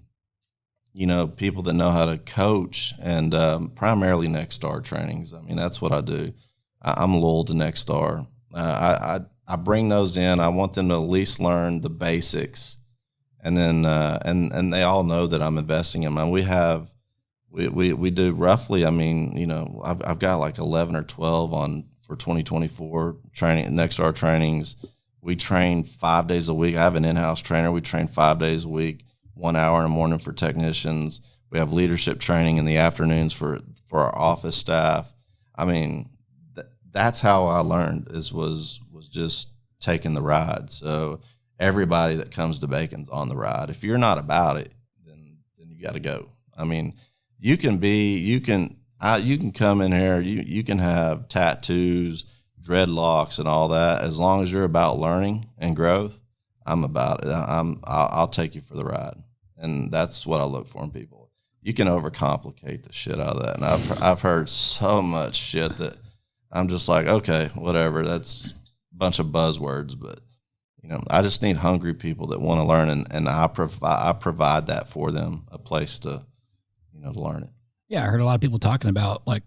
people that know how to coach, and primarily Next Star trainings. I mean, that's what I do. I'm loyal to Next Star. I bring those in. I want them to at least learn the basics, and then and they all know that I'm investing in them. And we do roughly. I mean, I've got like 11 or 12 for 2024 training, Next Star trainings. We train 5 days a week. I have an in-house trainer. We train 5 days a week, 1 hour in the morning for technicians. We have leadership training in the afternoons for our office staff. I mean, that's how I learned was just taking the ride. So everybody that comes to Bacon's on the ride. If you're not about it, then you got to go. I mean, you can come in here. You can have tattoos, dreadlocks, and all that. As long as you're about learning and growth, I'm about it. I'll take you for the ride, and that's what I look for in people. You can overcomplicate the shit out of that, and I've heard so much shit that I'm just like, okay, whatever. That's a bunch of buzzwords, but I just need hungry people that want to learn, and I provide that for them, a place to to learn it. Yeah, I heard a lot of people talking about like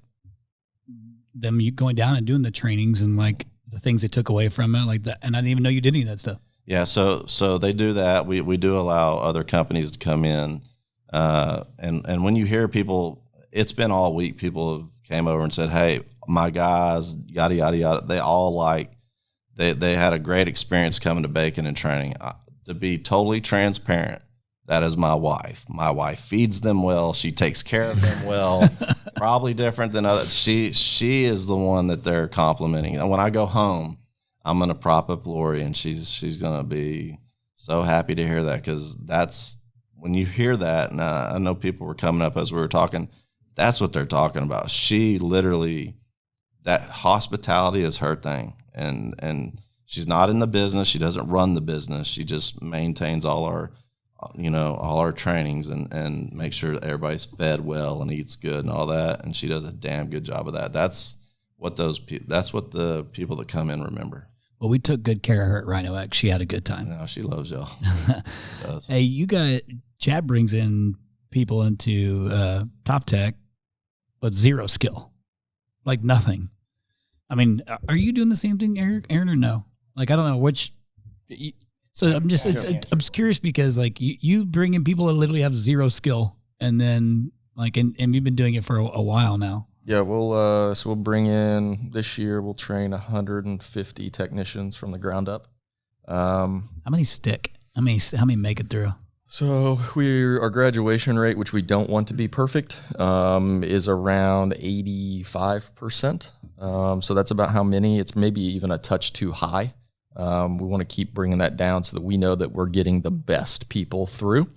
them going down and doing the trainings and like the things they took away from it, like that. And I didn't even know you did any of that stuff. Yeah, so they do that. We do allow other companies to come in, and when you hear people, it's been all week. People have came over and said, "Hey, my guys, yada yada yada." They all they had a great experience coming to Bacon and training. To be totally transparent, that is my wife. My wife feeds them well. She takes care of them well. Probably different than others. She is the one that they're complimenting. And when I go home, I'm gonna prop up Lori, and she's gonna be so happy to hear that, because that's when you hear that. And I know people were coming up as we were talking. That's what they're talking about. She literally, that hospitality is her thing, and she's not in the business. She doesn't run the business. She just maintains all our trainings and make sure that everybody's fed well and eats good and all that. And she does a damn good job of that. That's what the people that come in remember. Well, we took good care of her at Rhino X. She had a good time. No, she loves y'all. Hey, Chad brings in people into Top Tech with zero skill, like nothing. I mean, are you doing the same thing, Aaron, or no? Like, I don't know which. So I'm just, I'm curious because like you bring in people that literally have zero skill, and then like, and you've been doing it for a while now. Yeah, we'll bring in this year. We'll train 150 technicians from the ground up. How many stick? How many make it through? So our graduation rate, which we don't want to be perfect, is around 85%. So that's about how many. It's maybe even a touch too high. We want to keep bringing that down so that we know that we're getting the best people through.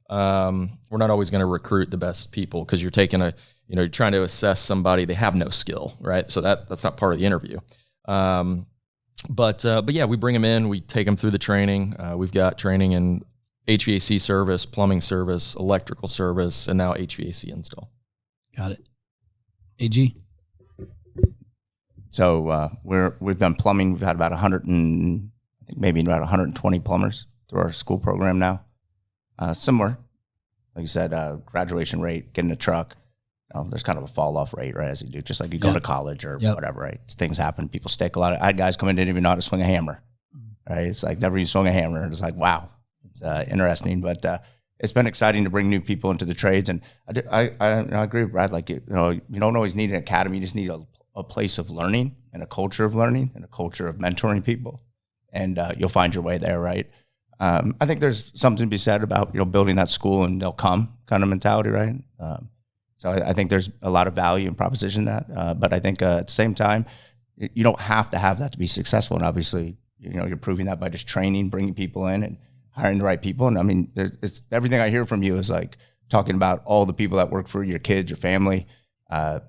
We're not always going to recruit the best people, because you're taking you're trying to assess somebody. They have no skill, right? So that's not part of the interview. But yeah, we bring them in, we take them through the training. We've got training in HVAC service, plumbing service, electrical service, and now HVAC install. Got it. AG. So we've done plumbing. We've had about 100 and I think maybe about 120 plumbers through our school program now. Similar, like you said, graduation rate, getting a truck. There's kind of a fall off rate, right? As you do, just like you go to college or whatever, right? Things happen. People stick. I had guys come in, didn't even know how to swing a hammer, right? It's like never even swung a hammer. It's like, wow, it's interesting. But it's been exciting to bring new people into the trades. And I agree with Brad. Like, you don't always need an academy. You just need a place of learning and a culture of learning and a culture of mentoring people. And you'll find your way there, right? I think there's something to be said about, building that school and they'll come kind of mentality, right? So I think there's a lot of value in proposition that, but I think at the same time, you don't have to have that to be successful. And obviously, you're proving that by just training, bringing people in and hiring the right people. And I mean, it's everything I hear from you is like talking about all the people that work for your kids, your family,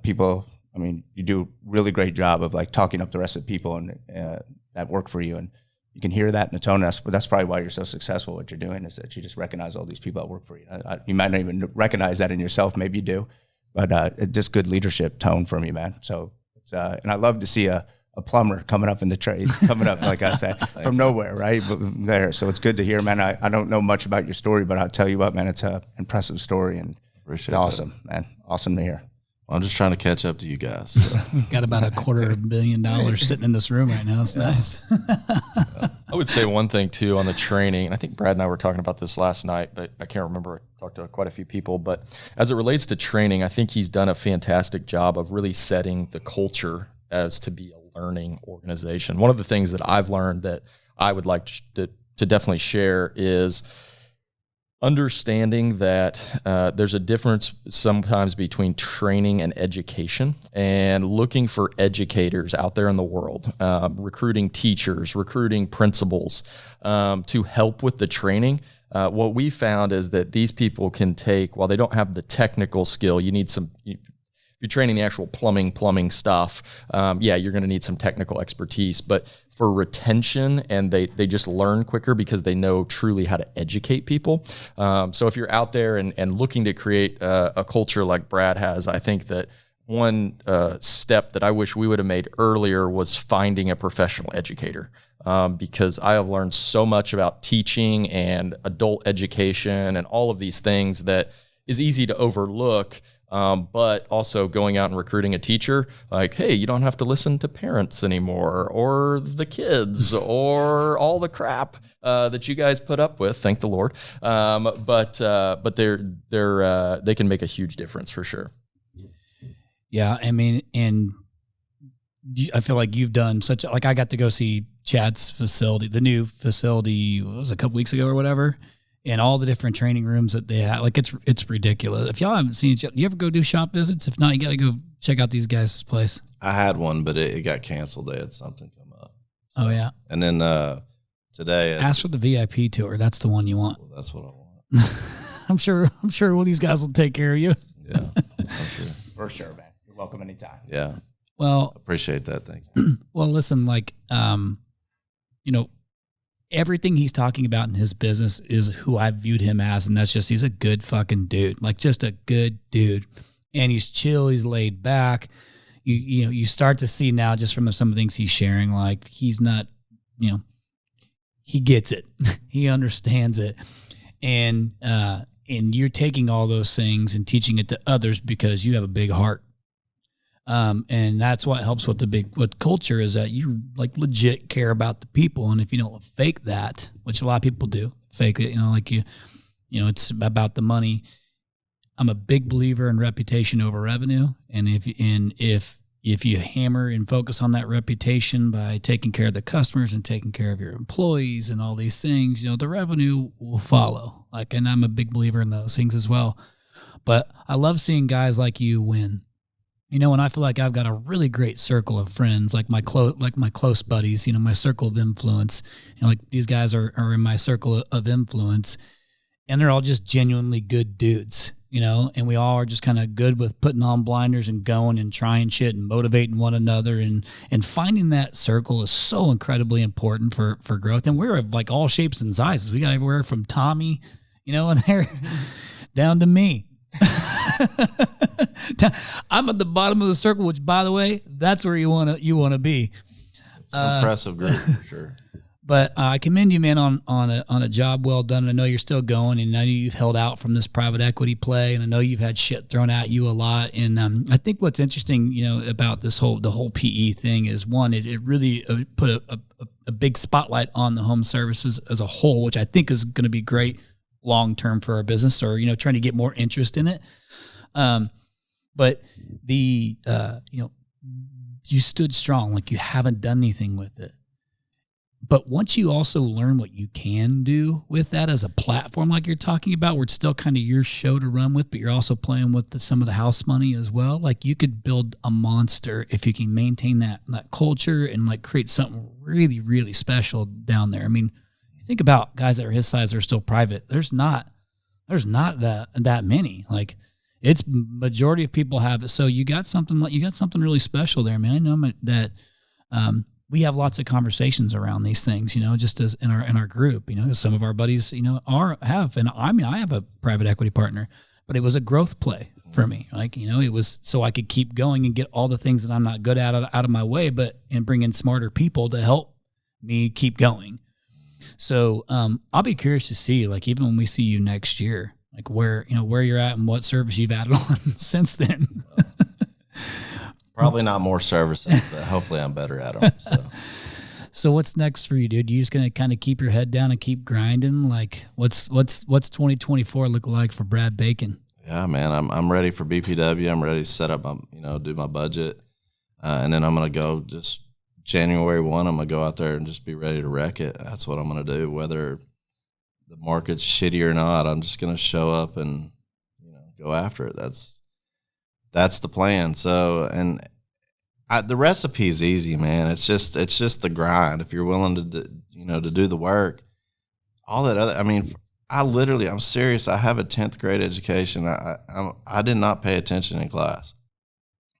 people. I mean, you do a really great job of like talking up the rest of the people and that work for you. And you can hear that in the tone. That's probably why you're so successful. What you're doing is that you just recognize all these people that work for you. You might not even recognize that in yourself. Maybe you do. But it's just good leadership tone from you, man. So, and I love to see a plumber coming up in the trade, coming up, like I said, from nowhere, right? But there. So it's good to hear, man. I don't know much about your story, but I'll tell you what, man, it's an impressive story and Appreciate awesome, man. Awesome to hear. I'm just trying to catch up to you guys. So. Got about $250 million sitting in this room right now. It's nice. I would say one thing too on the training, and I think Brad and I were talking about this last night, but I can't remember. I talked to quite a few people, but as it relates to training, I think he's done a fantastic job of really setting the culture as to be a learning organization. One of the things that I've learned that I would like to definitely share is understanding that there's a difference sometimes between training and education, and looking for educators out there in the world, recruiting teachers, recruiting principals to help with the training. What we found is that these people can take, while they don't have the technical skill, you need some, if you're training the actual plumbing stuff, you're going to need some technical expertise, but for retention, and they just learn quicker because they know truly how to educate people. So if you're out there and looking to create a culture like Brad has, I think that one step that I wish we would have made earlier was finding a professional educator. Because I have learned so much about teaching and adult education and all of these things that is easy to overlook. But also going out and recruiting a teacher, like, hey, you don't have to listen to parents anymore, or the kids, or all the crap that you guys put up with. Thank the Lord. But they can make a huge difference for sure. Yeah, I mean, and I feel like you've done such. Like, I got to go see Chad's facility, the new facility, what was it, a couple weeks ago or whatever. And all the different training rooms that they have, like it's ridiculous. If y'all haven't seen it, you ever go do shop visits? If not, you got to go check out these guys' place. I had one, but it got canceled. They had something come up. Oh yeah. And then today, ask for the VIP tour. That's the one you want. Well, that's what I want. I'm sure one of these guys will take care of you. Yeah, I'm sure. For sure, man. You're welcome anytime. Yeah. Well, Appreciate that. Thank you. well, listen, like, everything he's talking about in his business is who I viewed him as, and that's just, he's a good fucking dude, like just a good dude, and he's chill, he's laid back. You start to see now just from some of the things he's sharing, like he's not, he gets it, he understands it, and you're taking all those things and teaching it to others because you have a big heart. And that's what helps with culture is that you like legit care about the people. And if you don't fake that, which a lot of people do, fake it, it's about the money. I'm a big believer in reputation over revenue. And if you hammer and focus on that reputation by taking care of the customers and taking care of your employees and all these things, the revenue will follow. And I'm a big believer in those things as well. But I love seeing guys like you win. And I feel like I've got a really great circle of friends, like my close buddies, my circle of influence. Like these guys are in my circle of influence, and they're all just genuinely good dudes, and we all are just kind of good with putting on blinders and going and trying shit and motivating one another. And finding that circle is so incredibly important for growth. And we're like all shapes and sizes. We got everywhere from Tommy, and there down to me. I'm at the bottom of the circle, which, by the way, that's where you want to be. It's an impressive group for sure. But I commend you, man, on a job well done. I know you're still going, and I know you've held out from this private equity play, and I know you've had shit thrown at you a lot. And I think what's interesting, about the whole PE thing is, one, it really put a big spotlight on the home services as a whole, which I think is going to be great long term for our business, or trying to get more interest in it. But the you stood strong, like you haven't done anything with it. But once you also learn what you can do with that as a platform, like you're talking about, where it's still kind of your show to run with, but you're also playing with some of the house money as well. Like you could build a monster if you can maintain that culture and like create something really, really special down there. I mean, you think about guys that are his size that are still private. There's not that many. Like it's majority of people have it. So you got something really special there, man. I know that. We have lots of conversations around these things, just as in our group, some of our buddies, have, and I have a private equity partner, but it was a growth play for me. Like, it was so I could keep going and get all the things that I'm not good at out of my way, and bring in smarter people to help me keep going. So, I'll be curious to see, like, even when we see you next year, like where you're at and what service you've added on since then. Probably not more services, but hopefully I'm better at them. So what's next for you, dude? You just gonna kind of keep your head down and keep grinding? Like what's 2024 look like for Brad Bacon? Yeah, man, I'm ready for BPW. I'm ready to set up my, do my budget, and then I'm gonna go just January 1. I'm gonna go out there and just be ready to wreck it. That's what I'm gonna do, whether the market's shitty or not. I'm just gonna show up and go after it. That's the plan. So, and the recipe is easy, man. It's just the grind. If you're willing to do the work, all that other. I mean, I'm serious. I have a 10th grade education. I did not pay attention in class.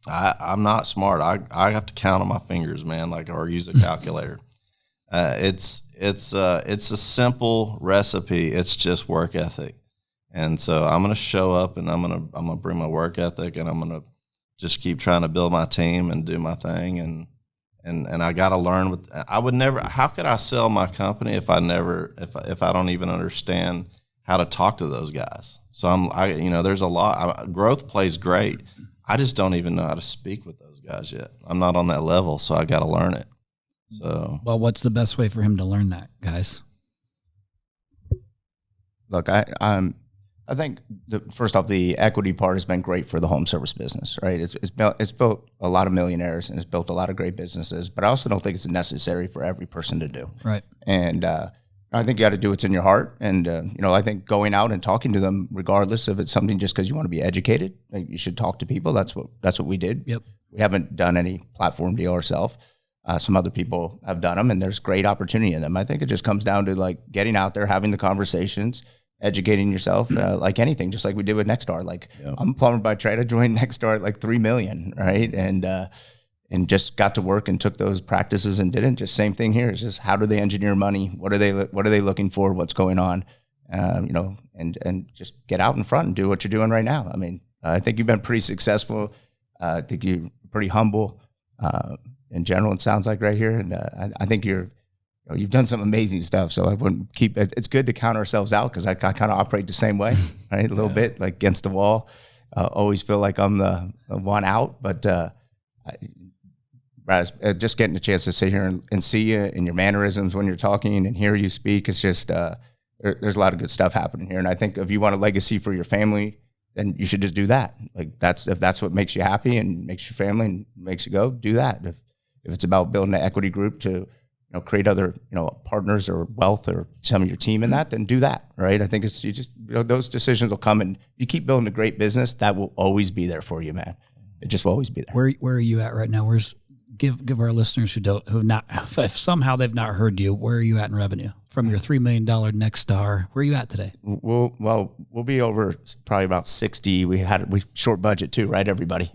I'm not smart. I have to count on my fingers, man. Or use a calculator. It's a simple recipe. It's just work ethic. And so I'm going to show up and I'm going to bring my work ethic, and I'm going to just keep trying to build my team and do my thing. And I got to learn how could I sell my company if I don't even understand how to talk to those guys? So there's a lot, growth plays great. I just don't even know how to speak with those guys yet. I'm not on that level. So I got to learn it. So, well, what's the best way for him to learn that, guys? Look, I think first off, the equity part has been great for the home service business, right? It's built a lot of millionaires and it's built a lot of great businesses, but I also don't think it's necessary for every person to do. Right. And I think you got to do what's in your heart. And I think going out and talking to them, regardless if it's something just because you want to be educated, like you should talk to people. That's what we did. Yep. We haven't done any platform deal ourselves. Some other people have done them, and there's great opportunity in them. I think it just comes down to like getting out there, having the conversations, educating yourself, like anything, just like we did with Nexstar. Like I'm a plumber by trade. I joined Nexstar at like $3 million, right? And just got to work and took those practices and didn't. Just same thing here. It's just how do they engineer money? What are they looking for? What's going on? And just get out in front and do what you're doing right now. I mean, I think you've been pretty successful. I think you're pretty humble in general. It sounds like right here, and I think you've done some amazing stuff, so I wouldn't keep it. It's good to count ourselves out because I kind of operate the same way, right? A little bit like against the wall. Always feel like I'm the one out, but just getting the chance to sit here and see you and your mannerisms when you're talking and hear you speak, it's just there's a lot of good stuff happening here. And I think if you want a legacy for your family, then you should just do that. Like if that's what makes you happy and makes your family and makes you go, do that. If it's about building an equity group to create other, partners or wealth or some of your team in that, then do that, right? I think it's those decisions will come, and you keep building a great business, that will always be there for you, man. It just will always be there. Where are you at right now? Give our listeners if somehow they've not heard you, where are you at in revenue from your $3 million Nexstar? Where are you at today? We'll be over probably about 60. We short budget too, right? Everybody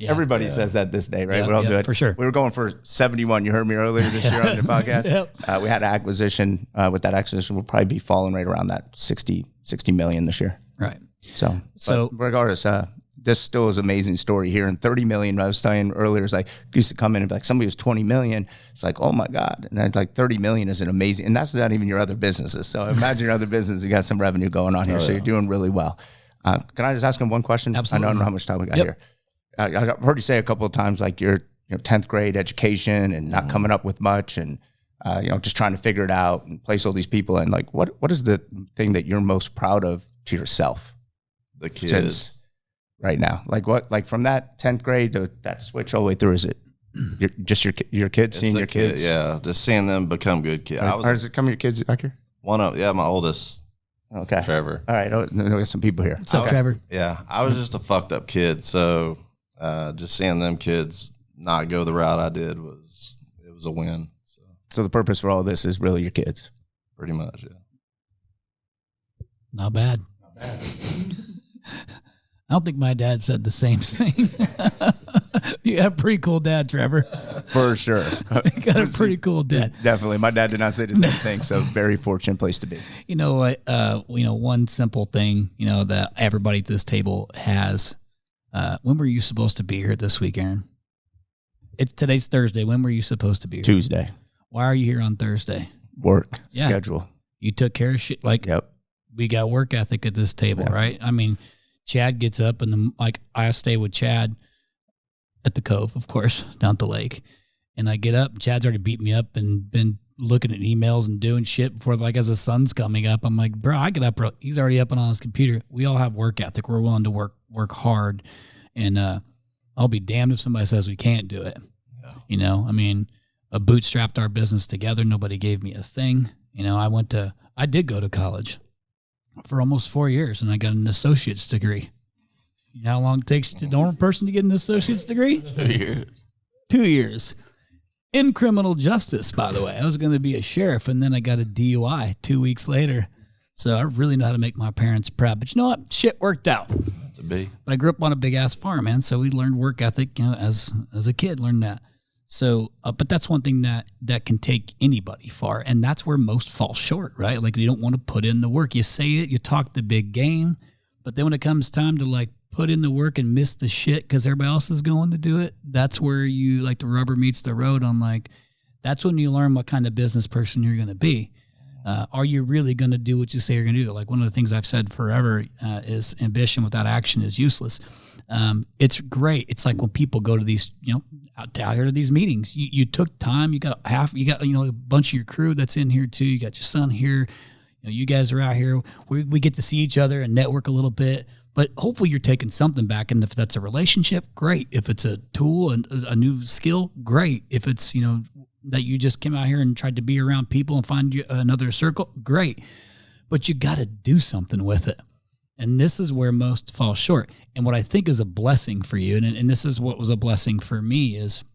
says that this day, right? Yeah, We all do it for sure. We were going for 71. You heard me earlier this year on the podcast. Yep. We had an acquisition. With that acquisition, we'll probably be falling right around that 60 million this year. Right. So regardless, this still is an amazing story here. And 30 million, I was saying earlier, is like, used to come in and be like, somebody was 20 million. It's like, oh my God. And I'd like 30 million is an amazing, and that's not even your other businesses. So imagine your other business, you got some revenue going on here. So you're doing really well. Can I just ask him one question? Absolutely. I don't know how much time we got here. I've heard you say a couple of times, like your 10th grade education and not coming up with much and, just trying to figure it out and place all these people in. Like, what is the thing that you're most proud of to yourself? The kids. Since right now, like from that 10th grade to that switch all the way through, is it your kids, seeing your kids? Yeah, just seeing them become good kids. Is it your kids back here? My oldest. Okay. Trevor. All right. We got some people here. What's up, Trevor? Yeah, I was just a fucked up kid, so just seeing them kids not go the route I did was a win. So the purpose for all this is really your kids. Pretty much, yeah. Not bad. I don't think my dad said the same thing. You have a pretty cool dad, Trevor. For sure. You got a pretty cool dad. Definitely. My dad did not say the same thing, so very fortunate place to be. You know what? One simple thing, that everybody at this table has. When were you supposed to be here this week, Aaron? Today's Thursday. When were you supposed to be here? Tuesday. Why are you here on Thursday? Work schedule. You took care of shit. Like, yep. We got work ethic at this table, right? I mean, Chad gets up and I stay with Chad at the Cove, of course, down at the lake. And I get up, Chad's already beat me up and been looking at emails and doing shit before, as the sun's coming up. I'm like, bro, I get up, bro. He's already up and on his computer. We all have work ethic. We're willing to work hard. And I'll be damned if somebody says we can't do it. Yeah. I bootstrapped our business together. Nobody gave me a thing. I did go to college for almost 4 years, and I got an associate's degree. You know how long it takes to a normal person to get an associate's degree? 2 years. 2 years. In criminal justice, by the way. I was going to be a sheriff, and then I got a DUI 2 weeks later. So I really know how to make my parents proud. But you know what? Shit worked out. To be. But I grew up on a big-ass farm, man, so we learned work ethic, as a kid, learned that. So, but that's one thing that can take anybody far, and that's where most fall short, right? Like, you don't want to put in the work. You say it, you talk the big game, but then when it comes time to put in the work and miss the shit because everybody else is going to do it, that's where the rubber meets the road on that's when you learn what kind of business person you're going to be. Are you really going to do what you say you're going to do? One of the things I've said forever is ambition without action is useless. It's great. It's like when people go to these, out here to these meetings, you took time, you got a bunch of your crew that's in here too. You got your son here, you guys are out here. We get to see each other and network a little bit, but hopefully you're taking something back. And if that's a relationship, great. If it's a tool and a new skill, great. If it's, that you just came out here and tried to be around people and find you another circle, great. But you got to do something with it. And this is where most fall short. And what I think is a blessing for you, and this is what was a blessing for me, is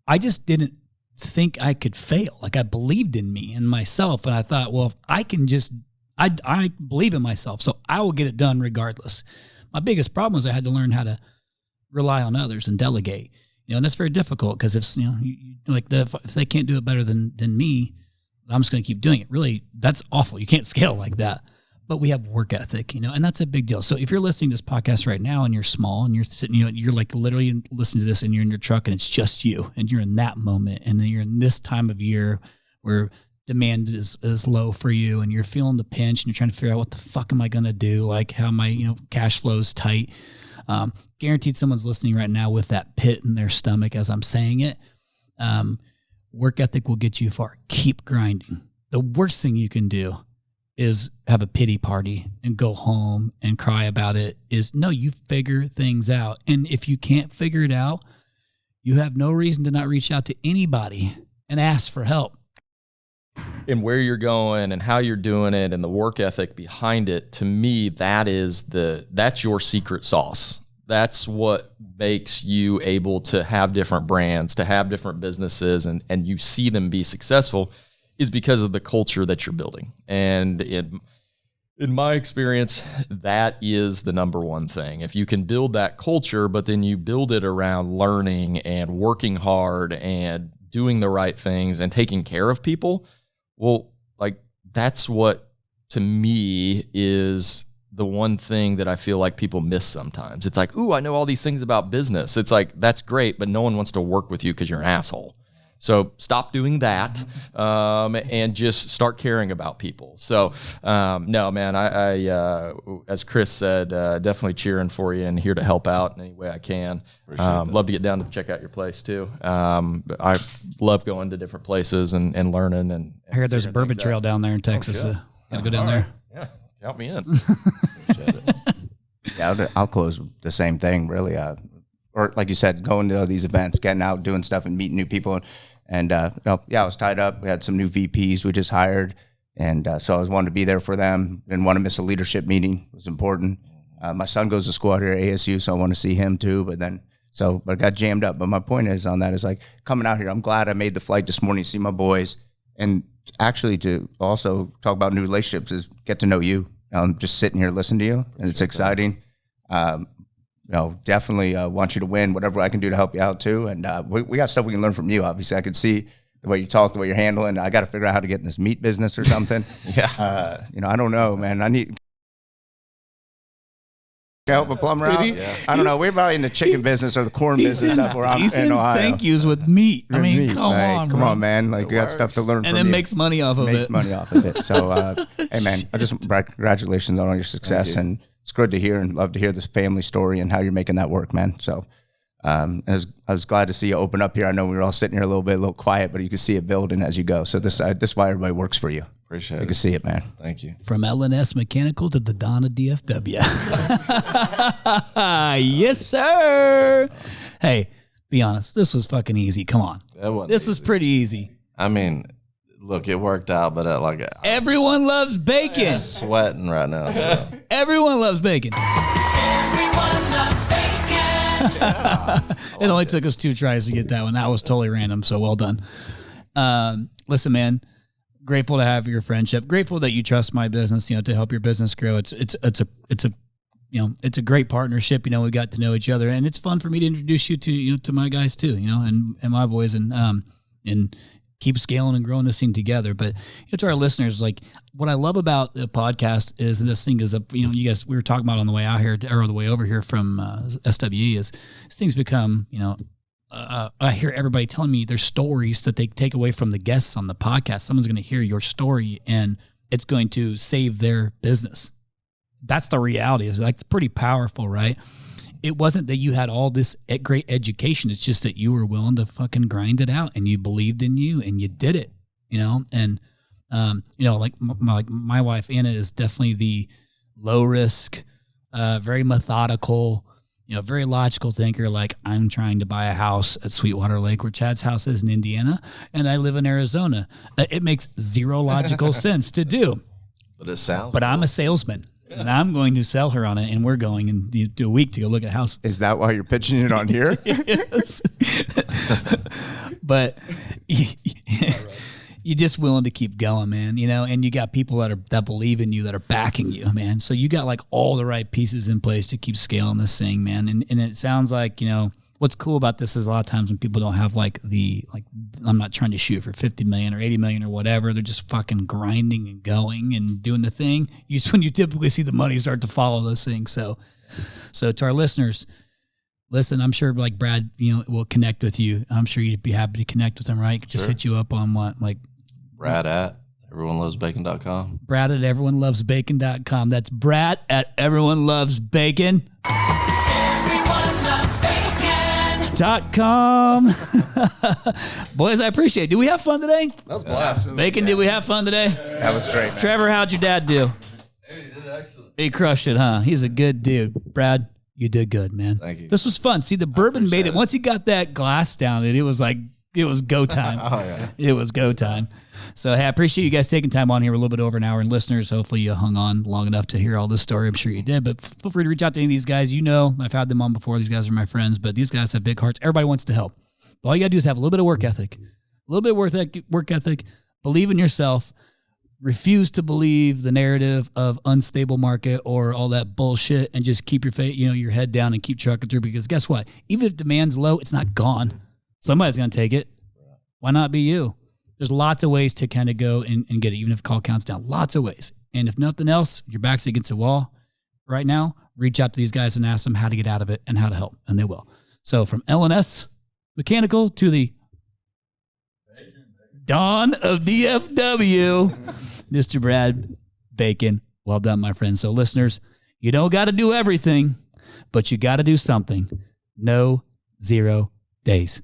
I just didn't think I could fail. I believed in me and myself. And I thought, well, if I can I believe in myself, so I will get it done regardless. My biggest problem was I had to learn how to rely on others and delegate. And that's very difficult because if they can't do it better than me, I'm just going to keep doing it. Really, that's awful. You can't scale like that. But we have work ethic, and that's a big deal. So if you're listening to this podcast right now and you're small and you're sitting, you're literally listening to this and you're in your truck and it's just you and you're in that moment and then you're in this time of year where demand is low for you and you're feeling the pinch and you're trying to figure out what the fuck am I going to do? How my, cash flow is tight. Guaranteed someone's listening right now with that pit in their stomach as I'm saying it. Work ethic will get you far. Keep grinding. The worst thing you can do is have a pity party and go home and cry about it. You figure things out. And if you can't figure it out, you have no reason to not reach out to anybody and ask for help. And where you're going and how you're doing it and the work ethic behind it, to me, that's your secret sauce. That's what makes you able to have different brands, to have different businesses, and you see them be successful is because of the culture that you're building. And in my experience, that is the number one thing. If you can build that culture, but then you build it around learning and working hard and doing the right things and taking care of people, well, that's what to me is the one thing that I feel like people miss sometimes. It's like, ooh, I know all these things about business. It's like, that's great, but no one wants to work with you because you're an asshole. So stop doing that and just start caring about people. So no, man, I as Chris said, definitely cheering for you and here to help out in any way I can. Love to get down to check out your place too. I love going to different places and learning. And I heard there's a bourbon trail down there in Texas. Gotta go down there. Yeah, count me in. Yeah, I'll close with the same thing, really. Or like you said, going to these events, getting out, doing stuff, and meeting new people. And I was tied up. We had some new VPs we just hired, and so I was wanting to be there for them. Didn't want to miss a leadership meeting. It was important. My son goes to school out here at ASU, so I want to see him too. But I got jammed up. But my point is on that is like coming out here. I'm glad I made the flight this morning to see my boys, and actually to also talk about new relationships is get to know you. Just sitting here listening to you, and it's exciting. Definitely want you to win. Whatever I can do to help you out too. And we got stuff we can learn from you. Obviously, I could see the way you talk, the way you're handling. I got to figure out how to get in this meat business or something. I don't know, man. I need. Help a plumber out? I don't know. We're about in the chicken business or the corn business stuff where I'm in Ohio. Thank yous with meat. I mean, meat, come right? on, Come bro. on, man. Like we got stuff to learn And from then you. makes money off of Makes it. money off of it. So, hey, man, congratulations on all your success, and it's good to hear and love to hear this family story and how you're making that work, man. So, I was glad to see you open up here. I know we were all sitting here a little quiet, but you can see it building as you go. So this is why everybody works for you. Appreciate it. You can see it, man. Thank you. From LNS Mechanical to the Donna DFW. Yes, sir. Hey, be honest. This was fucking easy. Come on. This was pretty easy. I mean, look, it worked out, but Everyone loves bacon. I'm sweating right now. So. Everyone loves bacon. Everyone loves bacon. It only took us 2 tries to get that one. That was totally random, so well done. Listen, man, grateful to have your friendship. Grateful that you trust my business, to help your business grow. It's a great partnership. We got to know each other, and it's fun for me to introduce you to to my guys too, and my boys, and keep scaling and growing this thing together. But to our listeners, like what I love about the podcast is this thing is you guys, we were talking about on the way out here or the way over here from SWE is this thing's become, I hear everybody telling me their stories that they take away from the guests on the podcast. Someone's going to hear your story and it's going to save their business. That's the reality. It's like pretty powerful, right? It wasn't that you had all this great education. It's just that you were willing to fucking grind it out and you believed in you and you did it, and, like my wife, Anna, is definitely the low risk, very methodical, very logical thinker. Like I'm trying to buy a house at Sweetwater Lake where Chad's house is in Indiana and I live in Arizona. It makes zero logical sense to do. But it sounds. But I'm a salesman. And I'm going to sell her on it, and we're going in a week to go look at houses. Is that why you're pitching it on here? Yes. But you're just willing to keep going, man, and you got people that believe in you, that are backing you, man. So you got like all the right pieces in place to keep scaling this thing, man. And it sounds like, what's cool about this is a lot of times when people don't have I'm not trying to shoot for 50 million or 80 million or whatever. They're just fucking grinding and going and doing the thing. When you typically see the money start to follow those things. So to our listeners, listen, I'm sure like Brad, will connect with you. I'm sure you'd be happy to connect with him, right? Just hit you up on what, like Brad at everyonelovesbacon.com. Brad at everyonelovesbacon.com. That's Brad at everyonelovesbacon. .com. Boys, I appreciate it. Did we have fun today? That was blast. Bacon, did we have fun today? That was great, man. Trevor, how'd your dad do? Hey, you did excellent. He crushed it, huh? He's a good dude. Brad, you did good, man. Thank you. This was fun. See, the bourbon made it. Once he got that glass down, it was like, it was go time. Oh, yeah. It was go time. So, hey, I appreciate you guys taking time on here. We're a little bit over an hour. And listeners, hopefully you hung on long enough to hear all this story. I'm sure you did. But feel free to reach out to any of these guys. I've had them on before. These guys are my friends. But these guys have big hearts. Everybody wants to help. But all you got to do is have a little bit of work ethic. A little bit of work ethic. Believe in yourself. Refuse to believe the narrative of unstable market or all that bullshit, and just keep your head down and keep trucking through, because guess what? Even if demand's low, it's not gone. Somebody's going to take it. Why not be you? There's lots of ways to kind of go and get it, even if call count's down. Lots of ways. And if nothing else, your back's against the wall, right now, reach out to these guys and ask them how to get out of it and how to help, and they will. So from LNS Mechanical to the Dawn of DFW, Mr. Brad Bacon. Well done, my friend. So listeners, you don't got to do everything, but you got to do something. No 0 days.